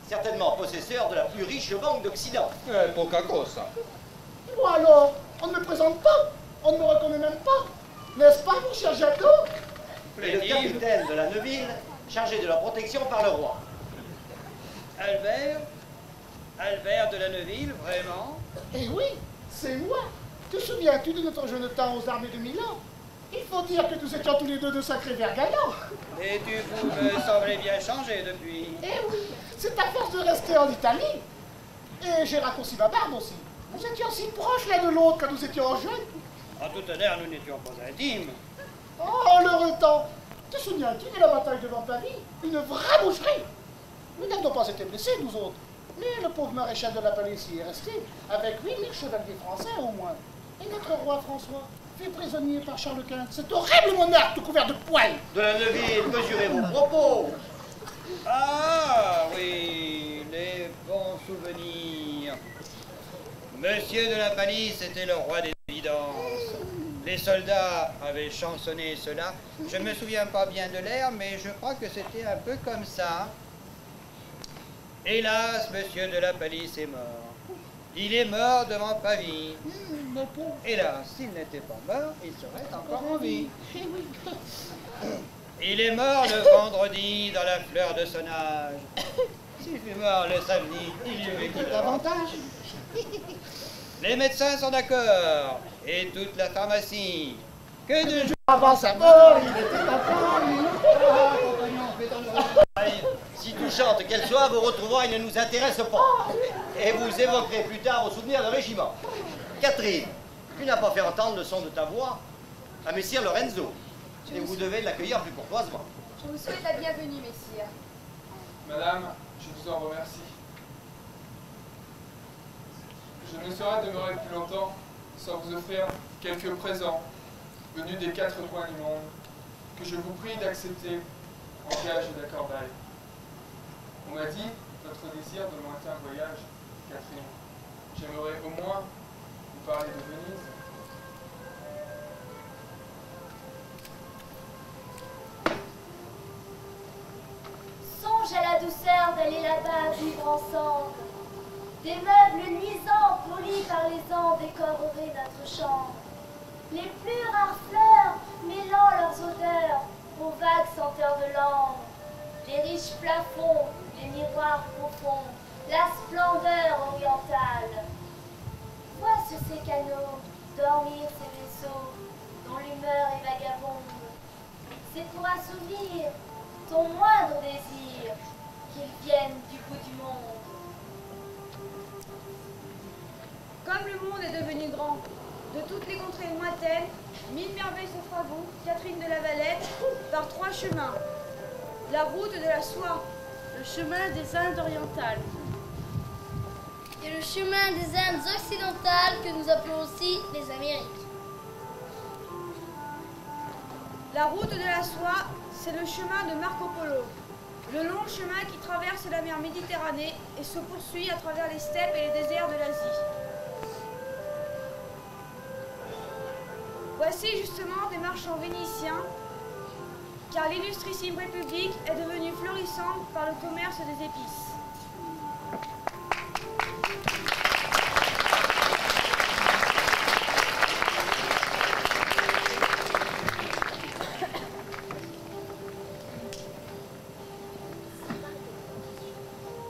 [SPEAKER 13] certainement possesseur de la plus riche banque d'Occident.
[SPEAKER 19] Poca cosa.
[SPEAKER 17] Bon alors, on ne me présente pas, on ne me reconnaît même pas. N'est-ce pas, mon cher Jacques?
[SPEAKER 13] Et le capitaine de la Neuville, chargé de leur protection par le roi.
[SPEAKER 5] Albert de la Neuville, vraiment?
[SPEAKER 17] Eh oui, c'est moi. Te souviens-tu de notre jeune temps aux armées de Milan? Il faut dire que nous étions tous les deux de sacrés vers gagnants.
[SPEAKER 5] Et vous me semblez bien changé depuis.
[SPEAKER 17] Eh oui, c'est à force de rester en Italie. Et j'ai raccourci ma barbe aussi. Nous étions si proches l'un de l'autre quand nous étions jeunes.
[SPEAKER 5] En tout honneur, nous n'étions pas intimes.
[SPEAKER 17] Oh, l'heureux temps! Te souviens-tu de la bataille de Vampavie? Une vraie boucherie! Nous n'avions pas été blessés, nous autres. Mais le pauvre maréchal de la Palais y est resté, avec 8000 chevaliers français au moins. Et notre roi François, fait prisonnier par Charles Quint, cet horrible monarque tout couvert de poils.
[SPEAKER 13] De la Neuville, mesurez vos propos.
[SPEAKER 5] Ah oui, les bons souvenirs. Monsieur de la Palisse était le roi des évidences. Les soldats avaient chansonné cela. Je ne me souviens pas bien de l'air, mais je crois que c'était un peu comme ça. Hélas, monsieur de la Palisse est mort. Il est mort devant Pavie. Hélas, s'il n'était pas mort, il serait encore en vie. Il est mort le vendredi dans la fleur de son âge. S'il fut mort le samedi, il y aurait vécu davantage. Les médecins sont d'accord, et toute la pharmacie. Que de jours
[SPEAKER 17] avant sa mort, il était enfant,
[SPEAKER 13] Si touchante qu'elle soit, vos retrouvailles ne nous intéressent pas. Et vous évoquerez plus tard vos souvenirs de régiment. Catherine, tu n'as pas fait entendre le son de ta voix à Messire Lorenzo. Et vous devez l'accueillir plus courtoisement.
[SPEAKER 4] Je vous souhaite la bienvenue, messire.
[SPEAKER 18] Madame, je vous en remercie. Je ne saurais demeurer plus longtemps sans vous offrir quelques présents venus des 4 coins du monde que je vous prie d'accepter en gage d'accordail. On m'a dit votre désir de lointain voyage, Catherine. J'aimerais au moins vous parler de Venise.
[SPEAKER 10] Songe à la douceur d'aller là-bas vivre ensemble. Des meubles luisants polis par les ans décoreraient notre chambre. Les plus rares fleurs mêlant leurs odeurs aux vagues senteurs de l'ambre. Les riches plafonds, les miroirs profonds, la splendeur orientale. Vois sur ces canaux dormir ces vaisseaux dont l'humeur est vagabonde. C'est pour assouvir ton moindre désir qu'ils viennent du bout du monde.
[SPEAKER 2] Comme le monde est devenu grand, de toutes les contrées lointaines, 1000 merveilles s'offrent à vous, Catherine de la Valette, par 3 chemins. La route de la soie,
[SPEAKER 1] le chemin des Indes orientales,
[SPEAKER 15] et le chemin des Indes occidentales que nous appelons aussi les Amériques.
[SPEAKER 2] La route de la soie, c'est le chemin de Marco Polo, le long chemin qui traverse la mer Méditerranée et se poursuit à travers les steppes et les déserts de l'Asie. Voici justement des marchands vénitiens car l'illustrissime République est devenue florissante par le commerce des épices.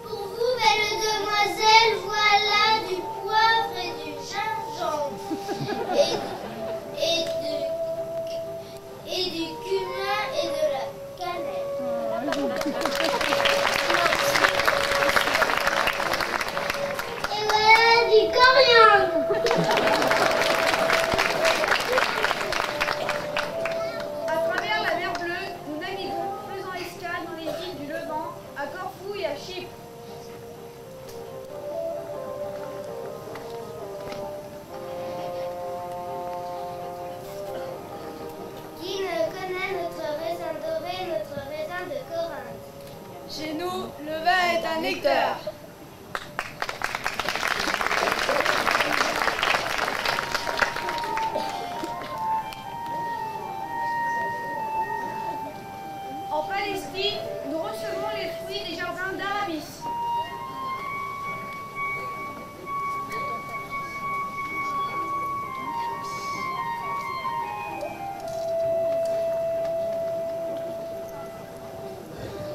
[SPEAKER 15] Pour vous, belle demoiselle, voilà du poivre et du gingembre, et du cumin et de la cannelle. Et voilà du coriandre.
[SPEAKER 2] À travers la mer Bleue, nous naviguons, faisant escale dans les îles du Levant, à Corfou et à Chypre.
[SPEAKER 15] Qui ne connaît notre raisin doré, notre raisin de Corinthe?
[SPEAKER 2] Chez nous, le vin est un nectar. En Palestine, nous recevons les fruits des jardins d'Arabis.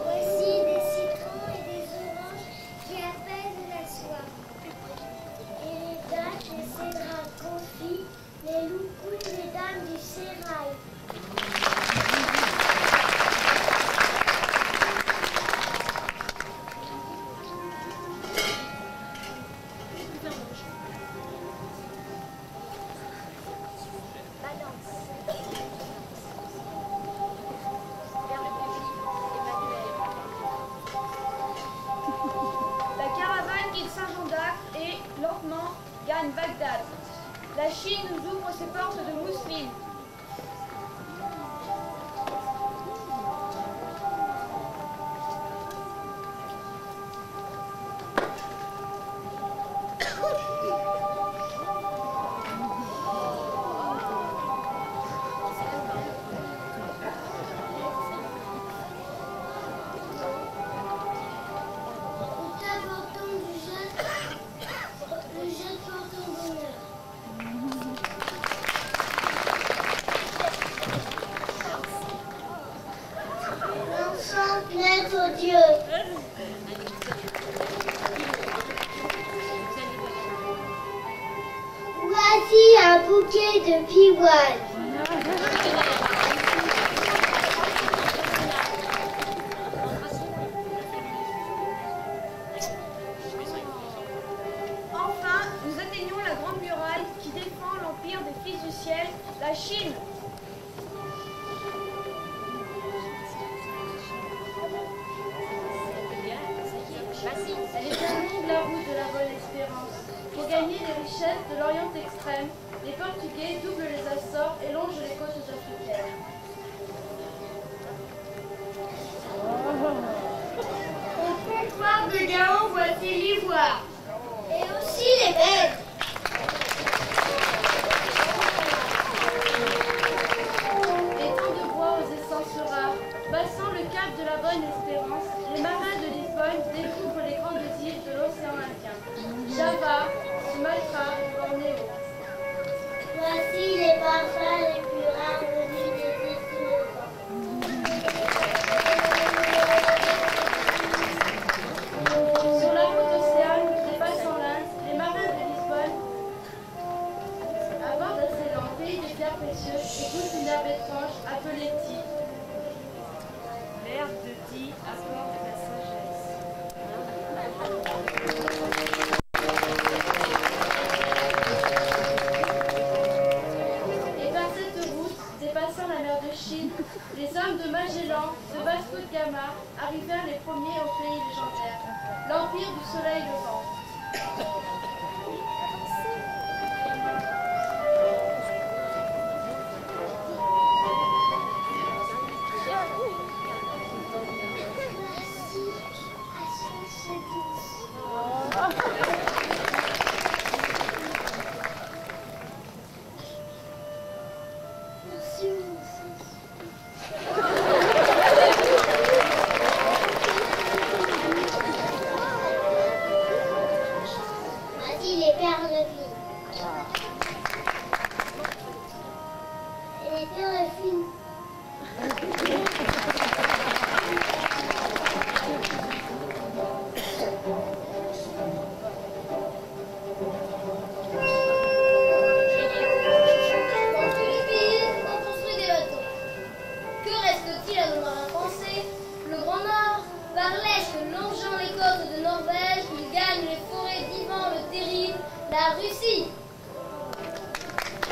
[SPEAKER 15] Voici des citrons et des oranges qui apaisent la soif. Et les dattes, les cédrats confits, les loucouilles, les dames du sérail.
[SPEAKER 2] La caravane quitte Saint-Jean d'Acre et, lentement, gagne Bagdad. La Chine nous ouvre ses portes de mousseline.
[SPEAKER 15] Nous t'apportons le jeune portant bonheur. L'enfant plaît au Dieu. Voici un bouquet de pivoines.
[SPEAKER 2] Enfin, nous atteignons la grande muraille qui défend l'empire des fils du ciel, la Chine.
[SPEAKER 1] Elle est bien longue la route de la bonne espérance. Pour gagner les richesses de l'Orient extrême, les Portugais doublent les Açores et longent les côtes africaines.
[SPEAKER 15] Au comptoir de Gao, voici l'ivoire. Et aussi les bêtes.
[SPEAKER 1] Étant de bois aux essences rares, passant le cap de la bonne espérance, les marins de Lisbonne découvrent les grandes îles de l'océan Indien. Java, Sumatra, Bornéo.
[SPEAKER 15] Voici les parfums les plus rares venus des îles sous le vent.
[SPEAKER 1] Sur la route océane, dépassant l'Inde, les marins de Lisbonne abordent à Ceylan, pays des pierres précieuses, et goûtent une herbe étrange appelée Ti.
[SPEAKER 2] L'herbe de Ti apporte la sagesse.
[SPEAKER 1] Et par cette route, dépassant la mer de Chine, les hommes de Magellan, de Vasco de Gama, arrivèrent les premiers au pays légendaire, l'empire du soleil levant.
[SPEAKER 15] Merci, mon fils. garnerie. Elle était refine.
[SPEAKER 10] Par l'est, longeant les côtes de Norvège, il gagne les forêts d'Ivan le Terrible, la Russie.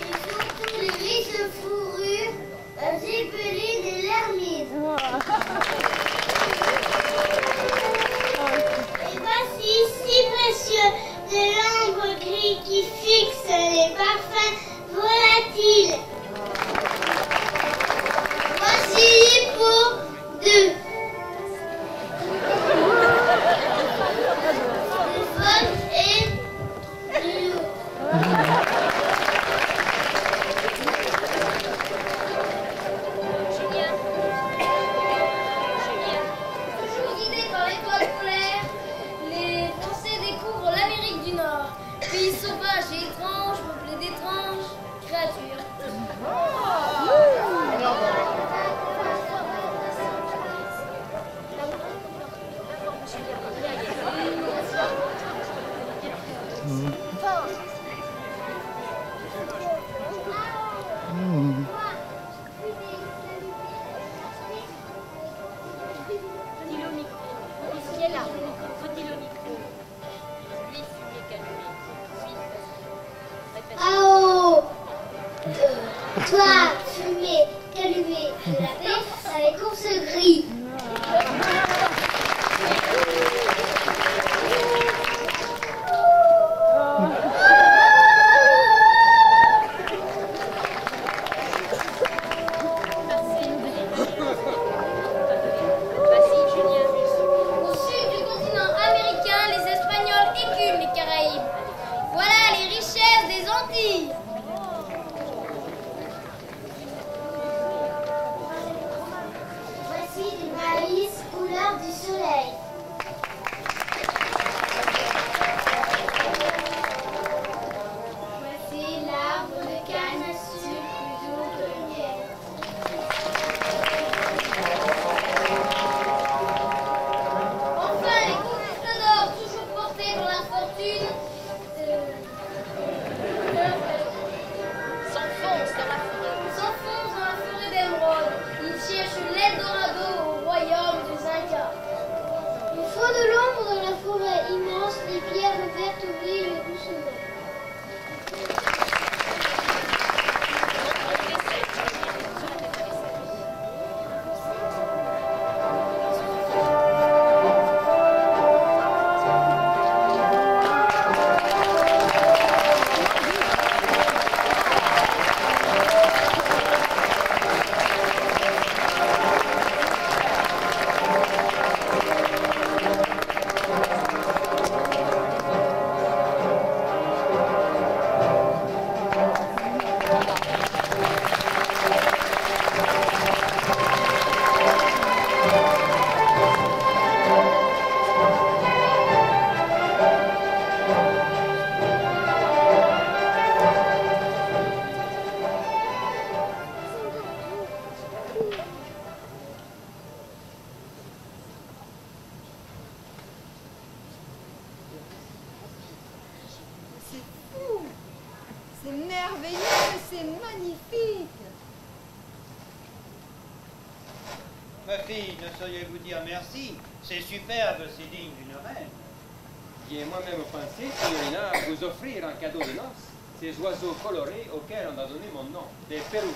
[SPEAKER 15] Et surtout les riches fourrures, la zépeline et l'hermine. Et voici si précieux de l'ambre gris qui fixe les parfums volatiles. Voici pour deux.
[SPEAKER 5] Ma fille, ne sauriez-vous dire merci? C'est superbe, c'est digne d'une reine.
[SPEAKER 19] J'ai moi-même pensé, signorina, à vous offrir en cadeau de noces ces oiseaux colorés auxquels on a donné mon nom, des perruques.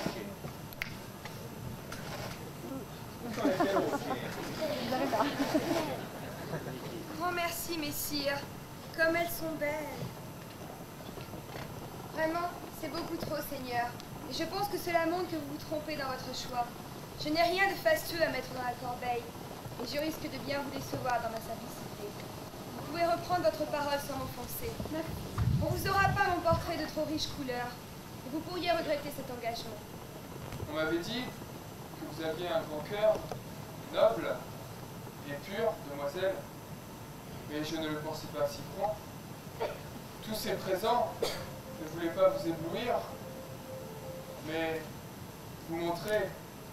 [SPEAKER 4] Grand merci, messire. Comme elles sont belles. Vraiment, c'est beaucoup trop, Seigneur. Et je pense que cela montre que vous vous trompez dans votre choix. Je n'ai rien de fastueux à mettre dans la corbeille. Et je risque de bien vous décevoir dans ma simplicité. Vous pouvez reprendre votre parole sans m'offenser. On vous aura pas mon portrait de trop riche couleur. Et vous pourriez regretter cet engagement.
[SPEAKER 18] On m'avait dit que vous aviez un grand cœur, noble et pur, demoiselle. Mais je ne le pensais pas si franc. tous ces présents ne voulaient pas vous éblouir, mais vous montrer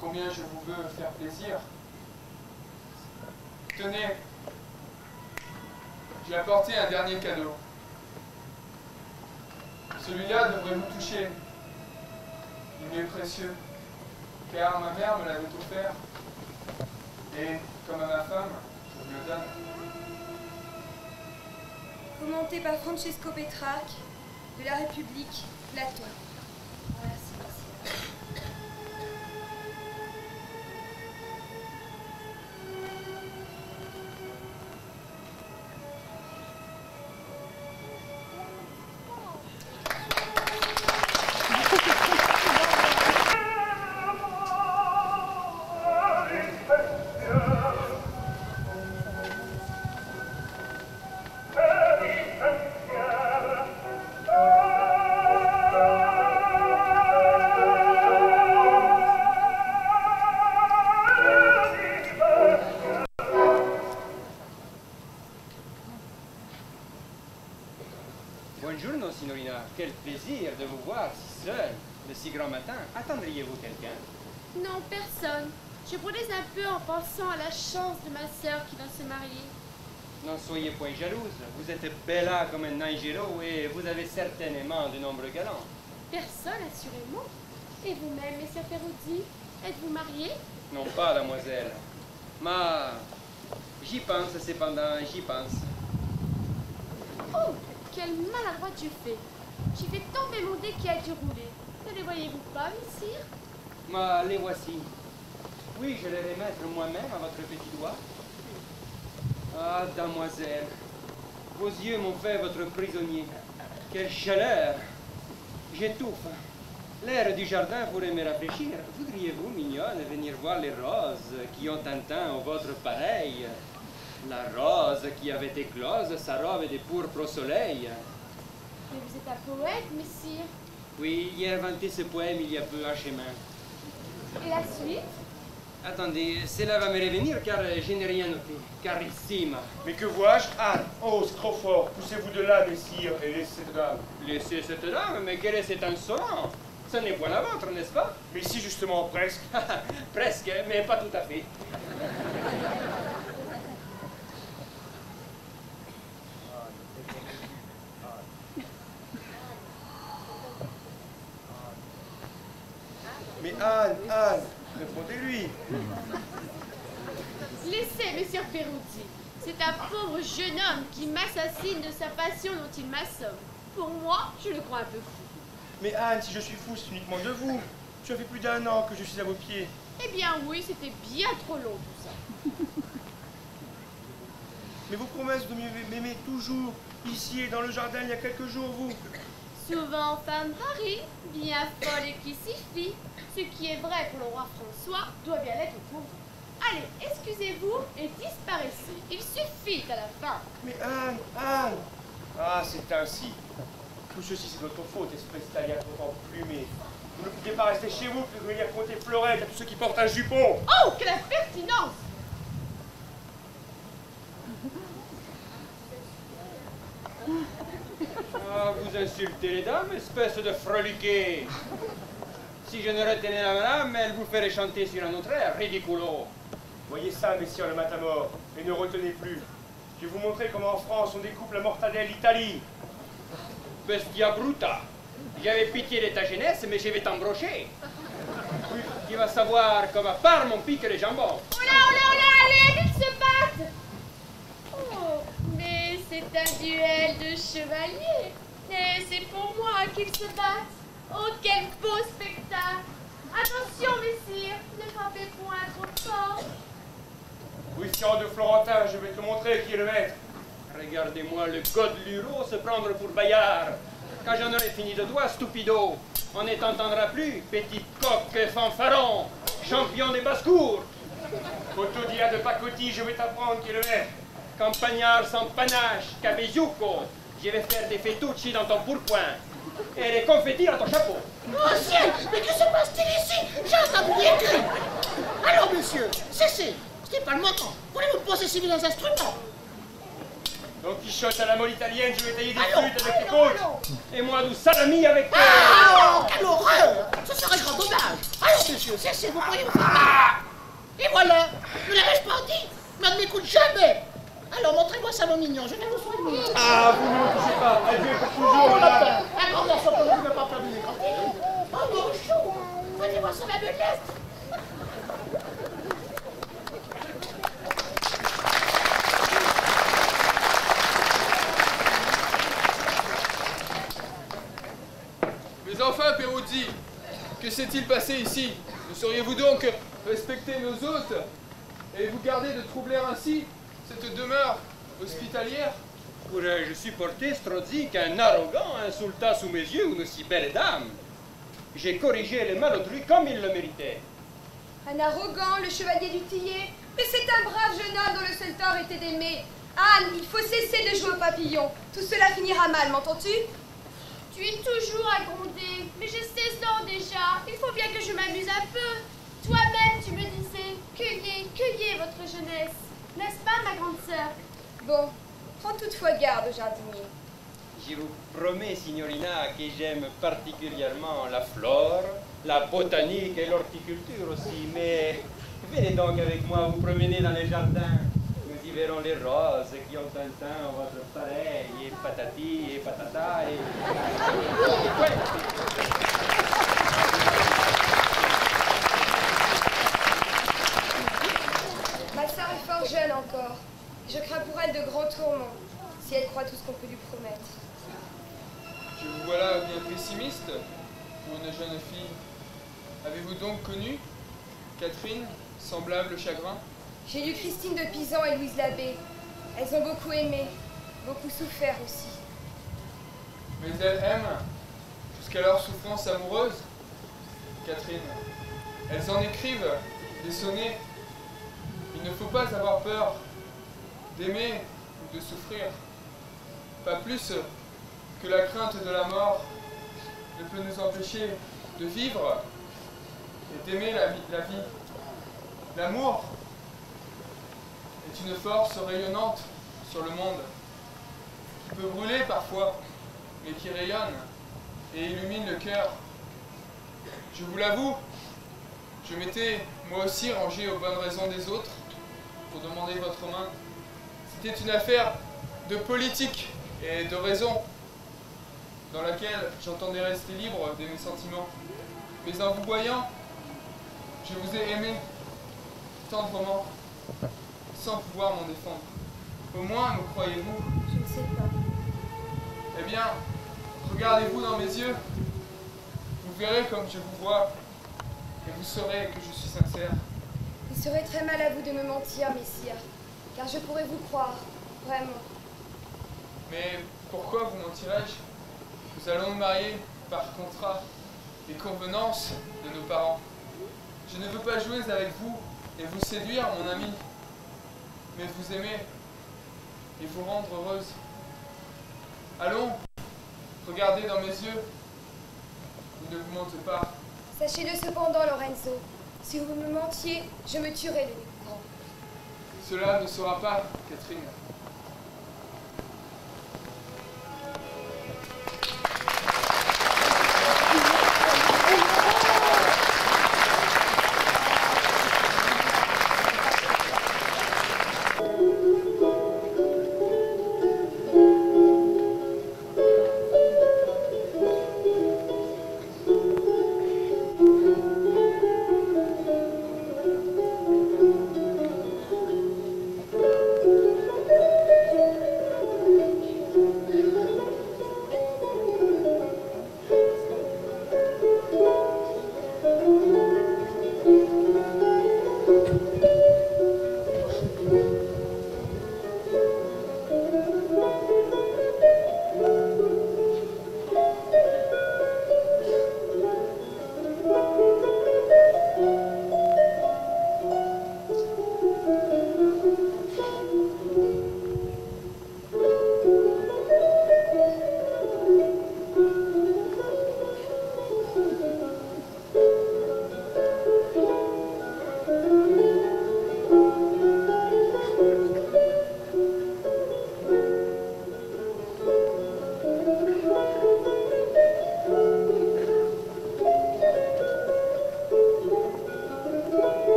[SPEAKER 18] combien je vous veux faire plaisir. Tenez, j'ai apporté un dernier cadeau. Celui-là devrait vous toucher. Il est précieux, car ma mère me l'avait offert. Et, comme à ma femme, je vous le donne.
[SPEAKER 4] Commenté par Francesco Petrarque, de la République, Platon. Merci, monsieur.
[SPEAKER 19] Buongiorno, signorina. Quel plaisir de vous voir si seule, de si grand matin. Attendriez-vous quelqu'un?
[SPEAKER 9] Non, personne. Je brodais un peu en pensant à la chance de ma sœur qui va se marier.
[SPEAKER 19] N'en soyez point jalouse. Vous êtes bella comme un angelo et vous avez certainement de nombreux galants.
[SPEAKER 9] Personne, assurément. Et vous-même, messieurs Ferruti, êtes-vous marié?
[SPEAKER 19] Non pas, mademoiselle. Mais j'y pense cependant, j'y pense.
[SPEAKER 9] Oh, quel maladroit tu fais. J'ai fait tomber mon dé qui a dû rouler. Ne les voyez-vous pas, messire?
[SPEAKER 19] Mais les voici. Oui, je les remettre moi-même à votre petit doigt. Ah, damoiselle, vos yeux m'ont fait votre prisonnier. Quelle chaleur! J'étouffe. L'air du jardin pourrait me rafraîchir. Voudriez-vous, mignonne, venir voir les roses qui ont un teint au vôtre pareil? La rose qui avait éclose sa robe de pourpre au soleil.
[SPEAKER 9] Mais vous êtes un poète, messire.
[SPEAKER 19] Oui, j'ai inventé ce poème il y a peu à chemin.
[SPEAKER 9] Et la suite?
[SPEAKER 19] Attendez, cela va me revenir car je n'ai rien noté. Carissima.
[SPEAKER 6] Mais que vois-je? Anne! Oh, Scrofort, poussez-vous de là, messire, et laissez cette dame.
[SPEAKER 19] Laissez cette dame? Mais quel est cet insolent? Ce n'est point la vôtre, n'est-ce pas?
[SPEAKER 6] Mais si, justement, presque.
[SPEAKER 19] Presque, mais pas tout à fait.
[SPEAKER 6] Mais Anne, Anne, répondez-lui.
[SPEAKER 9] Laissez, monsieur Ferruti. C'est un pauvre jeune homme qui m'assassine de sa passion dont il m'assomme. Pour moi, je le crois un peu fou.
[SPEAKER 6] Mais Anne, si je suis fou, c'est uniquement de vous. Ça fait plus d'1 an que je suis à vos pieds.
[SPEAKER 9] Eh bien oui, c'était bien trop long tout ça.
[SPEAKER 6] Mais vos promesses de m'aimer toujours, ici et dans le jardin, il y a quelques jours, vous.
[SPEAKER 9] Souvent femme Paris, bien folle et qui s'y fie. Ce qui est vrai pour le roi François doit bien l'être pour vous. Allez, excusez-vous et disparaissez. Il suffit à la fin.
[SPEAKER 6] Mais Anne, Anne! Ah, c'est ainsi. Tout ceci, c'est votre faute, espèce d'Italia trop emplumée. Vous ne pouviez pas rester chez vous pour venir compter fleurette à tous ceux qui portent un jupon.
[SPEAKER 9] Oh, quelle impertinence!
[SPEAKER 19] Ah, vous insultez les dames, espèce de freliquet. Si je ne retenais la madame, elle vous ferait chanter sur un autre air, ridiculo.
[SPEAKER 6] Voyez ça, messieurs le matamor, et ne retenez plus. Je vais vous montrer comment en France on découpe la mortadelle d'Italie.
[SPEAKER 19] Bestia bruta. J'avais pitié de ta jeunesse, mais je vais t'embrocher. Tu vas savoir comme à part mon pique les jambons.
[SPEAKER 9] Oh là, allez, vite se battent! Oh, mais c'est un duel de chevaliers. Et c'est pour moi qu'ils se battent. Oh, quel beau spectacle! Attention, messire, ne frappez point trop fort.
[SPEAKER 6] Christian de Florentin, je vais te montrer qui est le maître.
[SPEAKER 19] Regardez-moi le Godeluro se prendre pour Bayard. Quand j'en aurai fini de toi, stupido, on ne t'entendra plus, petit coq fanfaron, champion des basses-cours.
[SPEAKER 6] Autodia de Pacotti, je vais t'apprendre qui est le maître.
[SPEAKER 19] Campagnard sans panache, cabezucco, je vais faire des fettucci dans ton pourpoint et des confettis dans ton chapeau.
[SPEAKER 17] Oh ciel, mais que se passe-t-il ici? J'ai entendu des cris. Alors, monsieur, cessez. Ce n'est pas le moment. Voulez-vous poser civil les instruments?
[SPEAKER 6] Don Quichotte à la molle italienne, je vais tailler des flûtes avec les côtes. Et moi, du salami avec...
[SPEAKER 17] Ah, quelle horreur! Ce serait grand dommage. Allons, monsieur, cessez, vous pourriez vous faire... Et voilà, ne l'avais-je pas dit? Mais elle ne m'écoute jamais. Alors, montrez-moi ça, mon mignon, je vais vous soigner.
[SPEAKER 6] Ah, vous ne me touchez pas, elle vient pour toujours,
[SPEAKER 17] Oh,
[SPEAKER 6] madame.
[SPEAKER 17] un grand garçon comme vous ne pas perdu les grands. Oh, mon chou, faites-moi ça, la belette.
[SPEAKER 18] Mais enfin, Peruzzi, que s'est-il passé ici? Ne sauriez-vous donc respecter nos hôtes et vous garder de troubler ainsi cette demeure hospitalière?
[SPEAKER 19] Pourrais-je supporter, Strozzi, qu'un arrogant insultât sous mes yeux une si belle dame? J'ai corrigé le mal autrui comme il le méritait.
[SPEAKER 4] Un arrogant, le chevalier du Tillet. Mais c'est un brave jeune homme dont le seul tort était d'aimer. Anne, il faut cesser de jouer au papillon. Tout cela finira mal, m'entends-tu?
[SPEAKER 9] Tu es toujours à gronder, mais j'ai 16 ans déjà. Il faut bien que je m'amuse un peu. Toi-même, tu me disais, cueillez votre jeunesse. N'est-ce pas, ma grande sœur?
[SPEAKER 4] Bon, prends toutefois garde au jardinier.
[SPEAKER 19] Je vous promets, signorina, que j'aime particulièrement la flore, la botanique et l'horticulture aussi, mais venez donc avec moi vous promener dans les jardins. Nous y verrons les roses qui ont un teint votre pareil, et patati et patata et... Ouais.
[SPEAKER 4] Ma sœur est fort jeune encore. Je crains pour elle de grands tourments, si elle croit tout ce qu'on peut lui promettre.
[SPEAKER 18] Je vous voilà bien pessimiste pour une jeune fille. Avez-vous donc connu Catherine, semblable chagrin?
[SPEAKER 4] J'ai lu Christine de Pisan et Louise Labbé. Elles ont beaucoup aimé, beaucoup souffert aussi.
[SPEAKER 18] Mais elles aiment jusqu'à leur souffrance amoureuse, Catherine. Elles en écrivent des sonnets. Il ne faut pas avoir peur d'aimer ou de souffrir. Pas plus que la crainte de la mort ne peut nous empêcher de vivre et d'aimer la vie. L'amour est une force rayonnante sur le monde, qui peut brûler parfois, mais qui rayonne et illumine le cœur. Je vous l'avoue, je m'étais moi aussi rangé aux bonnes raisons des autres pour demander votre main. C'était une affaire de politique et de raison, dans laquelle j'entendais rester libre de mes sentiments. Mais en vous voyant, je vous ai aimé tendrement, sans pouvoir m'en défendre. Au moins, me croyez-vous?
[SPEAKER 4] Je ne sais pas.
[SPEAKER 18] Eh bien, regardez-vous dans mes yeux. Vous verrez comme je vous vois, et vous saurez que je suis sincère.
[SPEAKER 4] Il serait très mal à vous de me mentir, messire, car je pourrais vous croire, vraiment.
[SPEAKER 18] Mais pourquoi vous mentirais-je? Nous allons nous marier par contrat et convenance de nos parents. Je ne veux pas jouer avec vous et vous séduire, mon ami, mais vous aimer et vous rendre heureuse. Allons, regardez dans mes yeux. Vous ne vous mentez pas.
[SPEAKER 4] Sachez-le cependant, Lorenzo, si vous me mentiez, je me tuerai de dégoût.
[SPEAKER 18] Cela ne sera pas, Catherine.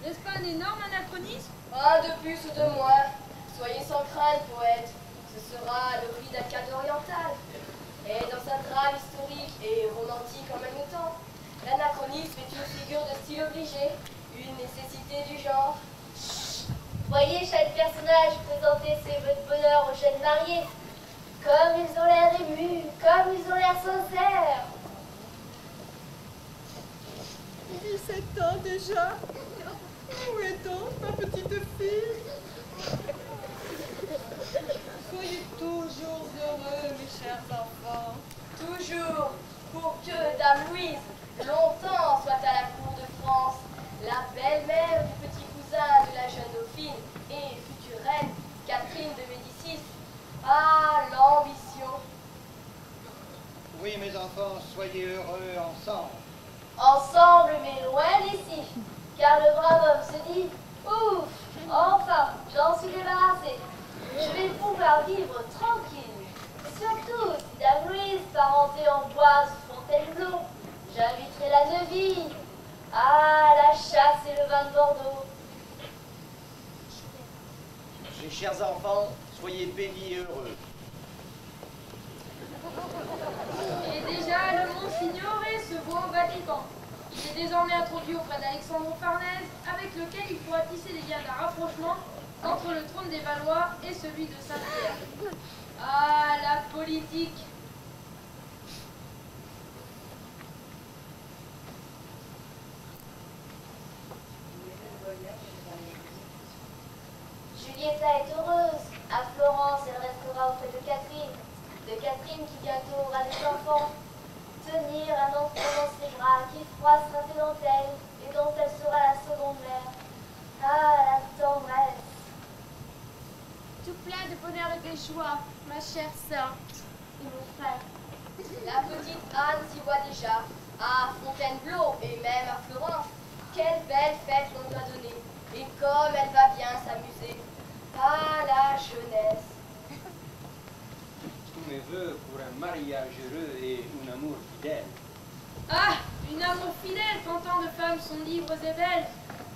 [SPEAKER 4] N'est-ce pas un énorme anachronisme?
[SPEAKER 10] Un de plus ou de moins. Soyez sans crainte, poète. Ce sera le prix d'Akkad oriental. Et dans sa trame historique et romantique en même temps, l'anachronisme est une figure de style obligé, une nécessité du genre.
[SPEAKER 15] Voyez chaque personnage présenter ses vœux de bonheur aux jeunes mariés. Comme ils ont l'air émus, comme ils ont l'air sincères.
[SPEAKER 2] 17 ans déjà. Où est donc ma petite fille? Soyez toujours heureux, mes chers enfants.
[SPEAKER 10] Toujours, pour que Dame Louise, longtemps, soit à la cour de France, la belle-mère du petit cousin de la jeune dauphine et future reine, Catherine de Médicis. Ah, l'ambition!
[SPEAKER 5] Oui, mes enfants, soyez heureux ensemble.
[SPEAKER 15] Ensemble, mais loin d'ici. Car le brave homme se dit, ouf, enfin, j'en suis débarrassé. Je vais pouvoir vivre tranquille. Surtout si Dame Louise, parentée en Boise ou Fontainebleau, j'inviterai la Neuville. Ah, la chasse et le vin de Bordeaux.
[SPEAKER 13] Mes chers enfants, soyez bénis et heureux.
[SPEAKER 4] Et déjà, le monde s'ignorait ce beau Vatican. Il est désormais introduit auprès d'Alexandre Farnèse, avec lequel il pourra tisser des liens d'un rapprochement entre le trône des Valois et celui de Saint-Pierre. Ah, la politique!
[SPEAKER 15] Julietta est heureuse. À Florence, elle restera auprès de Catherine. De Catherine qui bientôt aura des enfants. Tenir un enfant dans ses bras qui froissera ses dentelles et dont elle sera la seconde mère. Ah, la tendresse.
[SPEAKER 1] Tout plein de bonheur et de joie, ma chère sœur et mon frère.
[SPEAKER 10] La petite Anne s'y voit déjà, à Fontainebleau et même à Florence. Quelle belle fête l'on lui a donnée, et comme elle va bien s'amuser. Ah, la jeunesse!
[SPEAKER 19] Tous mes voeux pour un mariage heureux et un amour fidèle.
[SPEAKER 4] Ah, une amour fidèle quand tant de femmes sont libres et belles.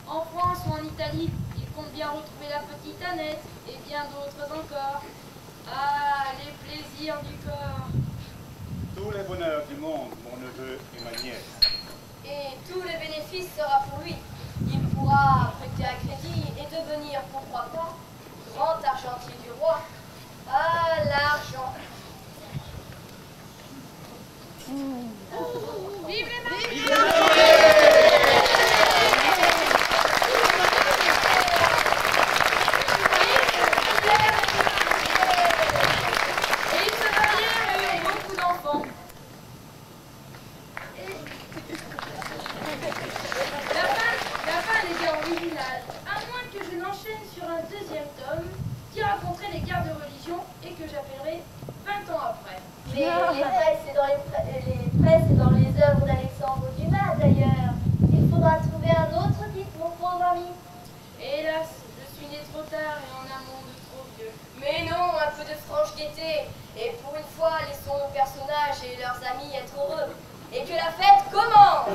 [SPEAKER 4] En France ou en Italie, il compte bien retrouver la petite Annette et bien d'autres encore. Ah, les plaisirs du corps.
[SPEAKER 14] Tous les bonheurs du monde, mon neveu et ma nièce.
[SPEAKER 10] Et tous les bénéfices sera pour lui. Il pourra prêter un crédit et devenir, pourquoi pas, grand argentier du roi. Ah, l'argent!
[SPEAKER 1] Vive les mariés!
[SPEAKER 4] Et ils se marièrent et eurent beaucoup d'enfants. La fin des guerres originales, à moins que je n'enchaîne sur un deuxième tome qui raconterait les guerres de religion et que j'appellerai 20 ans après.
[SPEAKER 15] Mais les presses et dans les œuvres d'Alexandre Dumas, d'ailleurs. Il faudra trouver un autre titre, mon pauvre ami.
[SPEAKER 4] Hélas, je suis né trop tard et en un monde trop vieux.
[SPEAKER 10] Mais non, un peu de franche gaieté. Et pour une fois, laissons nos personnages et leurs amis être heureux. Et que la fête commence!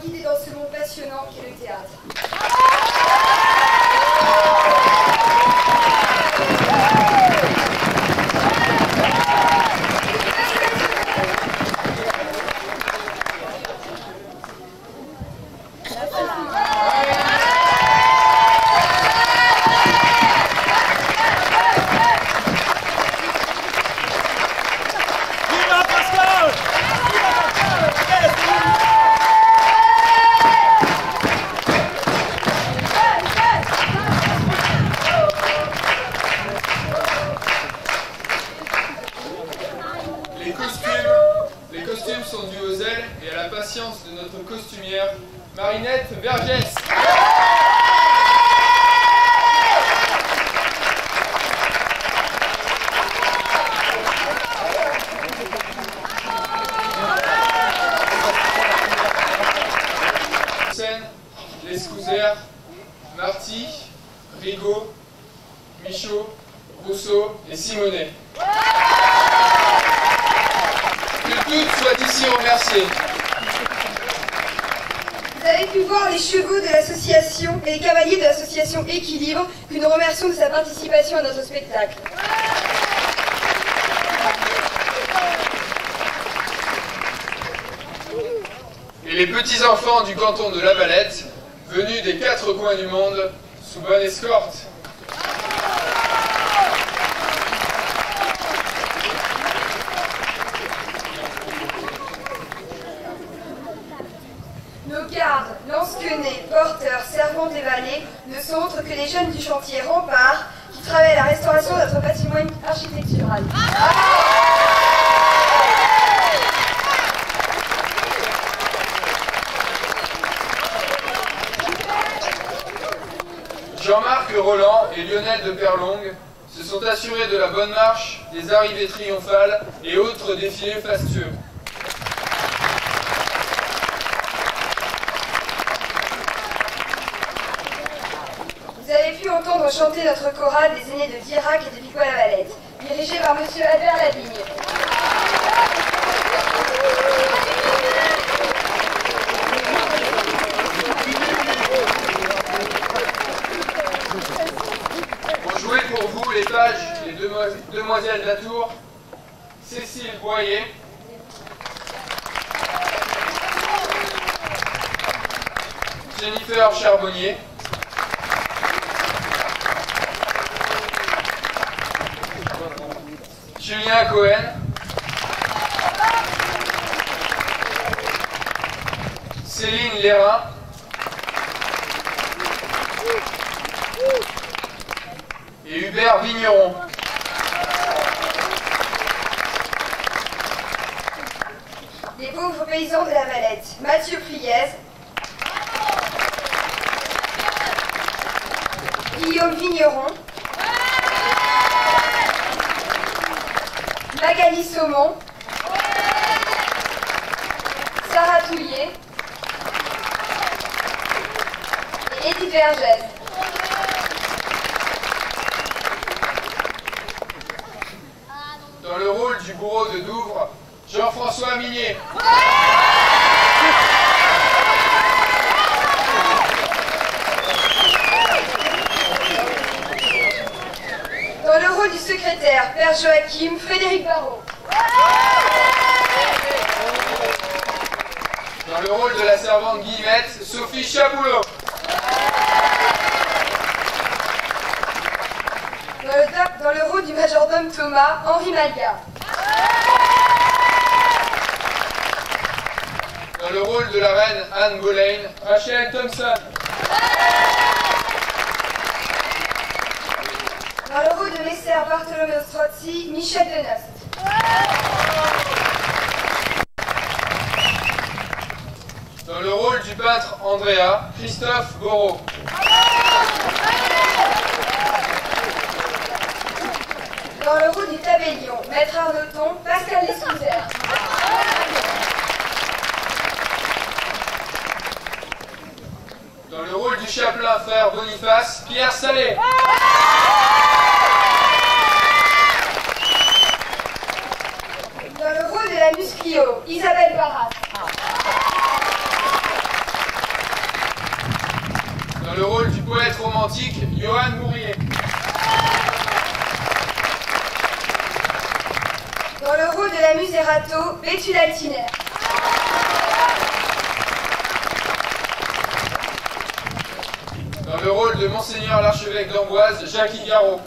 [SPEAKER 4] guider dans ce monde passionnant qu'est le théâtre.
[SPEAKER 18] Les costumes sont dus au zèle et à la patience de notre costumière, Marinette Vergès. Scène, les Scouzers, Marty, Rigaud, Michaud, Rousseau et Simonet. Que toutes soient ici remerciées.
[SPEAKER 4] Vous avez pu voir les chevaux de l'association et les cavaliers de l'association Équilibre, que nous remercions de sa participation à notre spectacle.
[SPEAKER 18] Et les petits-enfants du canton de La Valette, venus des 4 coins du monde, sous bonne escorte.
[SPEAKER 4] Nos gardes, lansquenets, porteurs, servantes et valets ne sont autres que les jeunes du chantier Rempart qui travaillent à la restauration de notre patrimoine architectural.
[SPEAKER 18] Jean-Marc Roland et Lionel de Perlongue se sont assurés de la bonne marche, des arrivées triomphales et autres défilés fastueux.
[SPEAKER 4] Vous avez pu entendre chanter notre chorale des aînés de Dirac et de Vico-la-Valette, dirigée par M. Albert Lavigne.
[SPEAKER 18] Ont joué pour vous les pages, les demoiselles d'Atour, Cécile Boyer, Jennifer Charbonnier, Julien Cohen, Céline Lérin, et Hubert Vigneron.
[SPEAKER 4] Les pauvres paysans de la Valette, Mathieu Priez, Guillaume Vigneron, Magali Saumon, Sarah Touillet et Edith Vergès.
[SPEAKER 18] Dans le rôle du bourreau de Douvres, Jean-François Minier.
[SPEAKER 4] Dans le rôle du secrétaire, Père Joachim, Frédéric Barrault.
[SPEAKER 18] Dans le rôle de la servante Guillemette, Sophie Chaboulot.
[SPEAKER 4] Dans le rôle du majordome Thomas, Henri Malga.
[SPEAKER 18] Dans le rôle de la reine Anne Boleyn, Rachel Thompson.
[SPEAKER 4] Dans le rôle de Messer Bartholoméo Strozzi, Michel Deneust.
[SPEAKER 18] Dans le rôle du peintre Andrea, Christophe Borot.
[SPEAKER 4] Dans le rôle du tabellion, Maître Arnoton, Pascal Lescouzer.
[SPEAKER 18] Dans le rôle du chapelain frère Boniface, Pierre Salé.
[SPEAKER 4] Dans le rôle de la Musclio, Isabelle Barras.
[SPEAKER 18] chant antique, Johan Mourier.
[SPEAKER 4] Dans le rôle de la Muserato, Béthune Altiner.
[SPEAKER 18] Dans le rôle de Monseigneur l'archevêque d'Amboise, Jacques Igaro.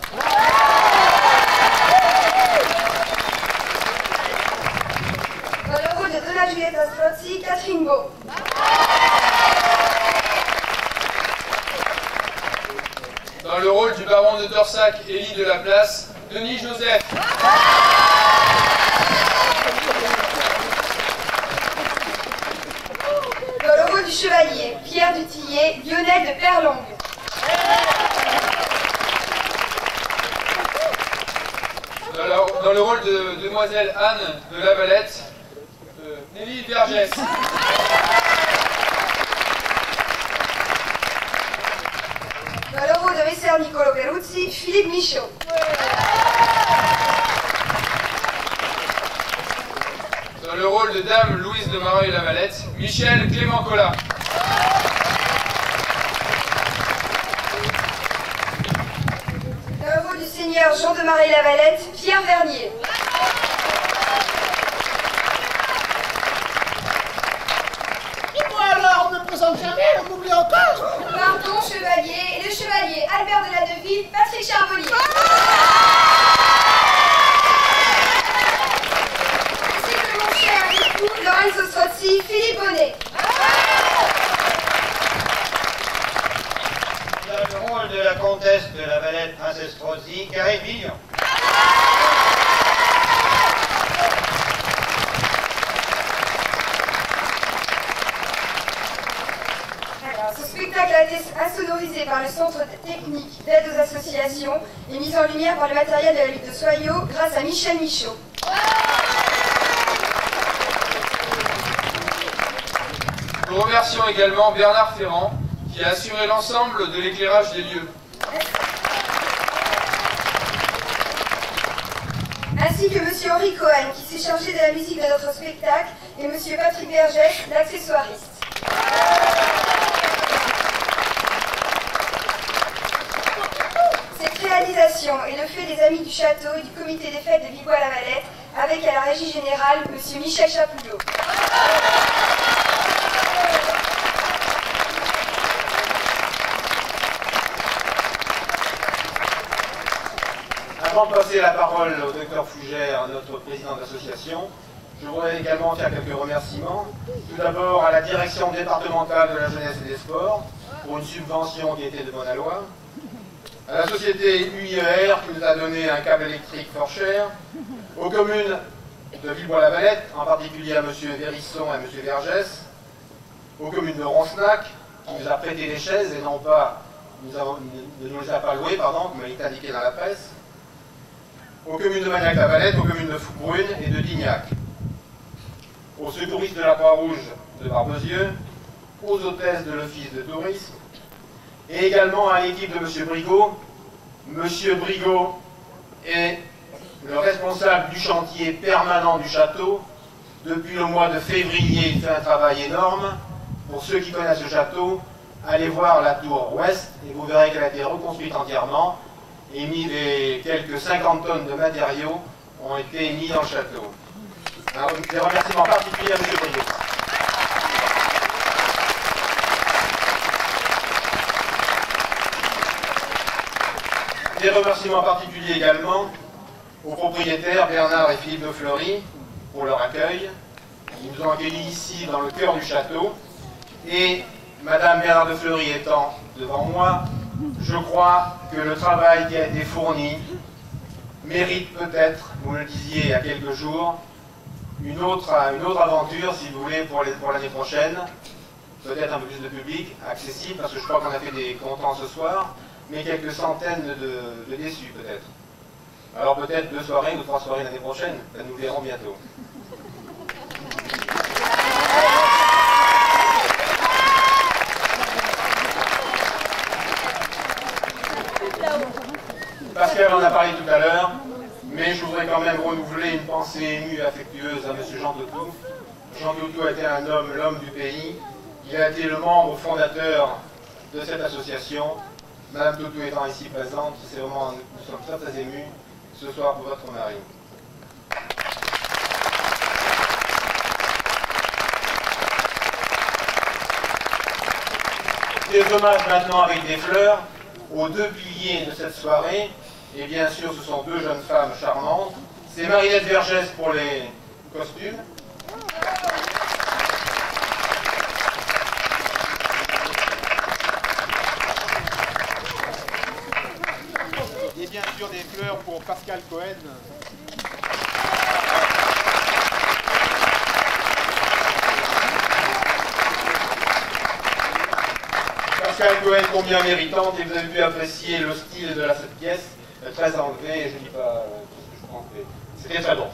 [SPEAKER 4] Dans le rôle de Donna Giulietta Strozzi, Catherine Beau.
[SPEAKER 18] Dans le rôle du baron de Dorsac, Élie de la Place, Denis Joseph.
[SPEAKER 4] Dans le rôle du chevalier, Pierre Dutillet, Lionel de Perlongue.
[SPEAKER 18] Dans le rôle de demoiselle Anne de Lavalette, Nelly Vergès.
[SPEAKER 4] Dans le rôle de Messer Niccolo Peruzzi, Philippe Michaud.
[SPEAKER 18] Dans le rôle de Dame Louise de Mareuil-Lavalette, Michel Clément Collat.
[SPEAKER 4] Dans le rôle du Seigneur Jean de Mareuil-Lavalette, Pierre Vernier.
[SPEAKER 17] Et moi alors, on ne me présente jamais, on m'oublie encore.
[SPEAKER 4] Pardon, chevalier, et le chevalier Albert de la Deville, Patrick Charbonnier. Ainsi que mon cher époux, Lorenzo Strozzi, Philippe Bonnet.
[SPEAKER 5] Dans le rôle de la comtesse de la Valette, Princesse Strozzi, Karine Vignon.
[SPEAKER 4] Ce spectacle a été insonorisé par le Centre technique d'aide aux associations et mis en lumière par le matériel de la ville de Soyaux grâce à Michel Michaud.
[SPEAKER 18] Nous remercions également Bernard Ferrand qui a assuré l'ensemble de l'éclairage des lieux.
[SPEAKER 4] Ainsi que M. Henri Cohen qui s'est chargé de la musique de notre spectacle et M. Patrick Vergès, l'accessoiriste. Cette réalisation est le fait des amis du château et du comité des fêtes de Vibois-la-Valette, avec à la régie générale M. Michel Chapouleau.
[SPEAKER 20] Avant de passer la parole au Dr Fougère, notre président d'association, je voudrais également faire quelques remerciements. Tout d'abord à la direction départementale de la jeunesse et des sports pour une subvention qui était de bonne aloi, à la société UIER qui nous a donné un câble électrique fort cher, aux communes de Villebois-la-Valette, en particulier à M. Vérisson et à M. Vergès, aux communes de Roncenac qui nous a prêté des chaises et non pas, ne nous les a pas louées, pardon, comme il est indiqué dans la presse, aux communes de Magnac-la-Valette, aux communes de Foubrune et de Dignac, aux secouristes de la Croix-Rouge de Barbezieux, aux hôtesses de l'Office de tourisme, et également à l'équipe de M. Brigaud. M. Brigaud est le responsable du chantier permanent du château. Depuis le mois de février, il fait un travail énorme. Pour ceux qui connaissent le château, allez voir la tour ouest et vous verrez qu'elle a été reconstruite entièrement. Et les quelques 50 tonnes de matériaux ont été mis dans le château. Alors, des remerciements particuliers à M. Brigaud. Des remerciements particuliers également aux propriétaires Bernard et Philippe de Fleury pour leur accueil. Ils nous ont accueillis ici dans le cœur du château. Et Madame Bernard de Fleury étant devant moi, je crois que le travail qui a été fourni mérite peut-être, vous me le disiez il y a quelques jours, une autre aventure, si vous voulez, pour l'année prochaine. Peut-être un peu plus de public, accessible, parce que je crois qu'on a fait des contents ce soir, mais quelques centaines de déçus peut-être. Alors peut-être 2 soirées ou 3 soirées l'année prochaine, nous verrons bientôt. Pascal en a parlé tout à l'heure, mais je voudrais quand même renouveler une pensée émue et affectueuse à M. Jean Toutou. Jean Toutou a été un homme, l'homme du pays. Il a été le membre fondateur de cette association. Madame Totou étant ici présente, c'est vraiment, nous sommes très très émus ce soir pour votre mari. Des hommages maintenant avec des fleurs aux deux piliers de cette soirée, et bien sûr ce sont deux jeunes femmes charmantes. C'est Marinette Vergès pour les costumes. Et bien sûr des fleurs pour Pascal Cohen. Pascal Cohen combien méritante, et vous avez pu apprécier le style de cette pièce, très anglais, et je ne dis pas tout ce que je pense, mais c'était très bon.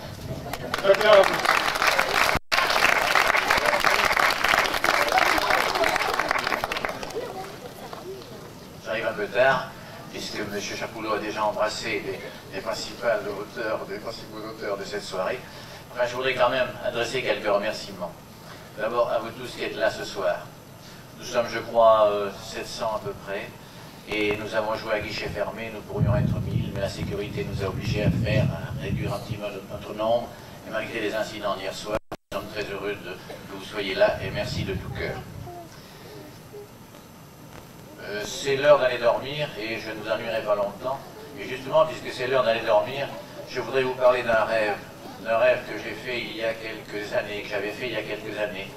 [SPEAKER 21] J'arrive un peu tard, puisque M. Chapoulot a déjà embrassé les principaux auteurs de cette soirée. Enfin, je voudrais quand même adresser quelques remerciements. D'abord à vous tous qui êtes là ce soir. Nous sommes, je crois, 700 à peu près, et nous avons joué à guichet fermé. Nous pourrions être 1000, mais la sécurité nous a obligés à réduire un petit peu notre nombre, et malgré les incidents d'hier soir, nous sommes très heureux que vous soyez là, et merci de tout cœur. C'est l'heure d'aller dormir, et je ne vous ennuierai pas longtemps. Et justement, puisque c'est l'heure d'aller dormir, je voudrais vous parler d'un rêve que j'ai fait il y a quelques années, que j'avais fait il y a quelques années.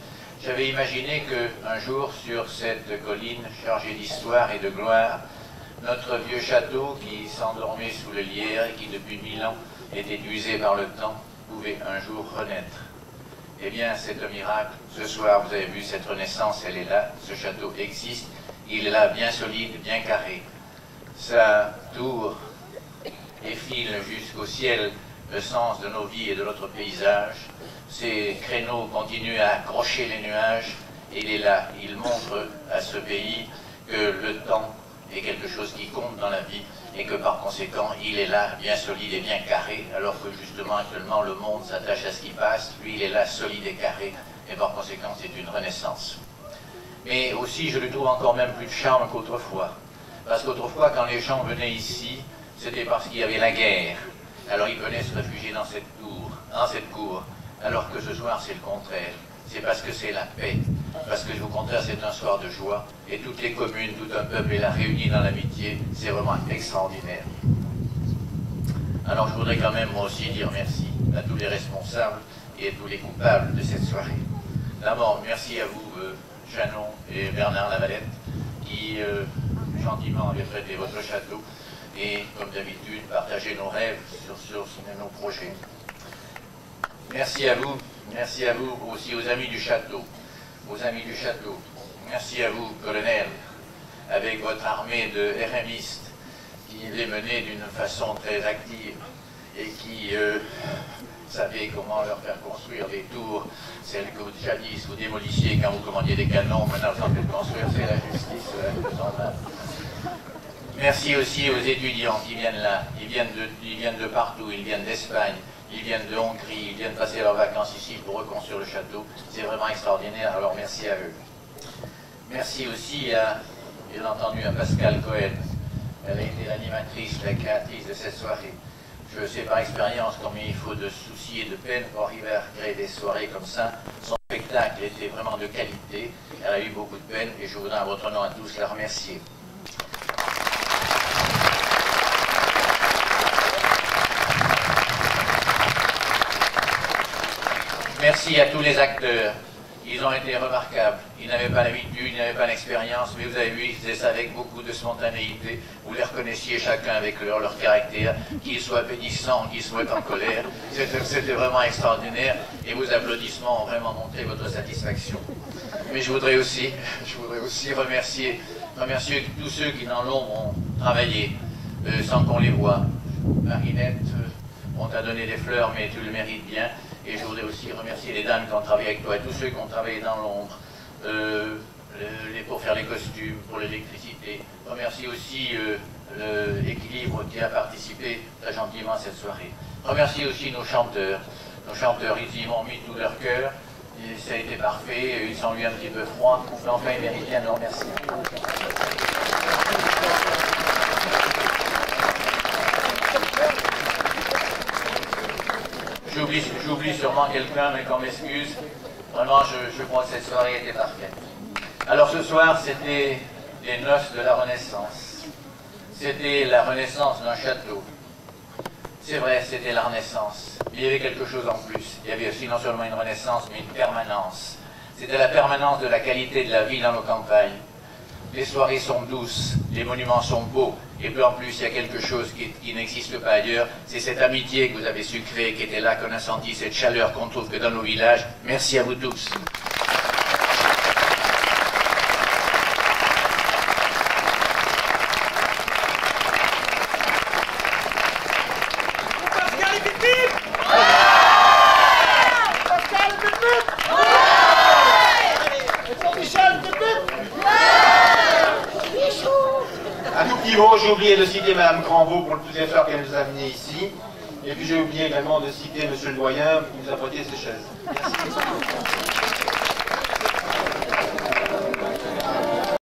[SPEAKER 21] J'avais imaginé qu'un jour, sur cette colline chargée d'histoire et de gloire, notre vieux château qui s'endormait sous le lierre et qui depuis 1000 ans était usé par le temps, pouvait un jour renaître. Eh bien, c'est un miracle. Ce soir, vous avez vu cette renaissance, elle est là, ce château existe, il est là, bien solide, bien carré. Sa tour effile jusqu'au ciel le sens de nos vies et de notre paysage. Ces créneaux continuent à accrocher les nuages, et il est là, il montre à ce pays que le temps est quelque chose qui compte dans la vie, et que par conséquent, il est là, bien solide et bien carré, alors que justement, actuellement, le monde s'attache à ce qui passe. Lui, il est là, solide et carré, et par conséquent, c'est une renaissance. Mais aussi, je lui trouve encore même plus de charme qu'autrefois. Parce qu'autrefois, quand les gens venaient ici, c'était parce qu'il y avait la guerre. Alors ils venaient se réfugier dans cette cour, alors que ce soir, c'est le contraire. C'est parce que c'est la paix. Parce que, au contraire, c'est un soir de joie. Et toutes les communes, tout un peuple est là réuni dans l'amitié. C'est vraiment extraordinaire. Alors, je voudrais quand même, moi aussi, dire merci à tous les responsables et à tous les coupables de cette soirée. D'abord, merci à vous, Janon et Bernard Lavalette, qui gentiment avaient prêté votre château et, comme d'habitude, partagé nos rêves sur nos projets. Merci à vous aussi aux amis du château, Merci à vous, colonel, avec votre armée de RMistes qui les menait d'une façon très active et qui savait comment leur faire construire des tours, celles que jadis vous démolissiez quand vous commandiez des canons. Maintenant vous en faites construire, c'est la justice. Merci aussi aux étudiants qui viennent là, ils viennent de partout, ils viennent d'Espagne, ils viennent de Hongrie, ils viennent passer leurs vacances ici pour reconstruire le château. C'est vraiment extraordinaire, alors merci à eux. Merci aussi bien entendu, à Pascal Cohen. Elle a été l'animatrice, la créatrice de cette soirée. Je sais par expérience combien il faut de soucis et de peine pour arriver à créer des soirées comme ça. Son spectacle était vraiment de qualité. Elle a eu beaucoup de peine et je voudrais à votre nom à tous la remercier. Merci à tous les acteurs. Ils ont été remarquables. Ils n'avaient pas l'habitude, ils n'avaient pas l'expérience, mais vous avez vu, ils faisaient ça avec beaucoup de spontanéité. Vous les reconnaissiez chacun avec leur caractère, qu'ils soient bénissants, qu'ils soient en colère. C'était vraiment extraordinaire et vos applaudissements ont vraiment montré votre satisfaction. Mais je voudrais aussi remercier tous ceux qui dans l'ombre ont travaillé sans qu'on les voie. Marinette, on t'a donné des fleurs, mais tu le mérites bien. Et je voudrais aussi remercier les dames qui ont travaillé avec toi et tous ceux qui ont travaillé dans l'ombre pour faire les costumes, pour l'électricité. Je remercie aussi l'équilibre qui a participé très gentiment à cette soirée. Je remercie aussi nos chanteurs. Nos chanteurs, ils y ont mis tout leur cœur. Et ça a été parfait. Ils sont eu un petit peu froids. Mais enfin, ils méritent bien de remercier. J'oublie sûrement quelqu'un, mais qu'on m'excuse. Vraiment, je crois que cette soirée était parfaite. Alors ce soir, c'était les noces de la Renaissance. C'était la renaissance d'un château. C'est vrai, c'était la Renaissance. Mais il y avait quelque chose en plus. Il y avait aussi non seulement une renaissance, mais une permanence. C'était la permanence de la qualité de la vie dans nos campagnes. Les soirées sont douces, les monuments sont beaux, et puis en plus, il y a quelque chose qui n'existe pas ailleurs. C'est cette amitié que vous avez su créer, qui était là, qu'on a senti, cette chaleur qu'on trouve que dans nos villages. Merci à vous tous.
[SPEAKER 20] J'ai oublié de citer Mme Cranvaux pour le tout effort qu'elle nous a amené ici. Et puis j'ai oublié également de citer M. le doyen qui nous a prêté ses chaises. Merci.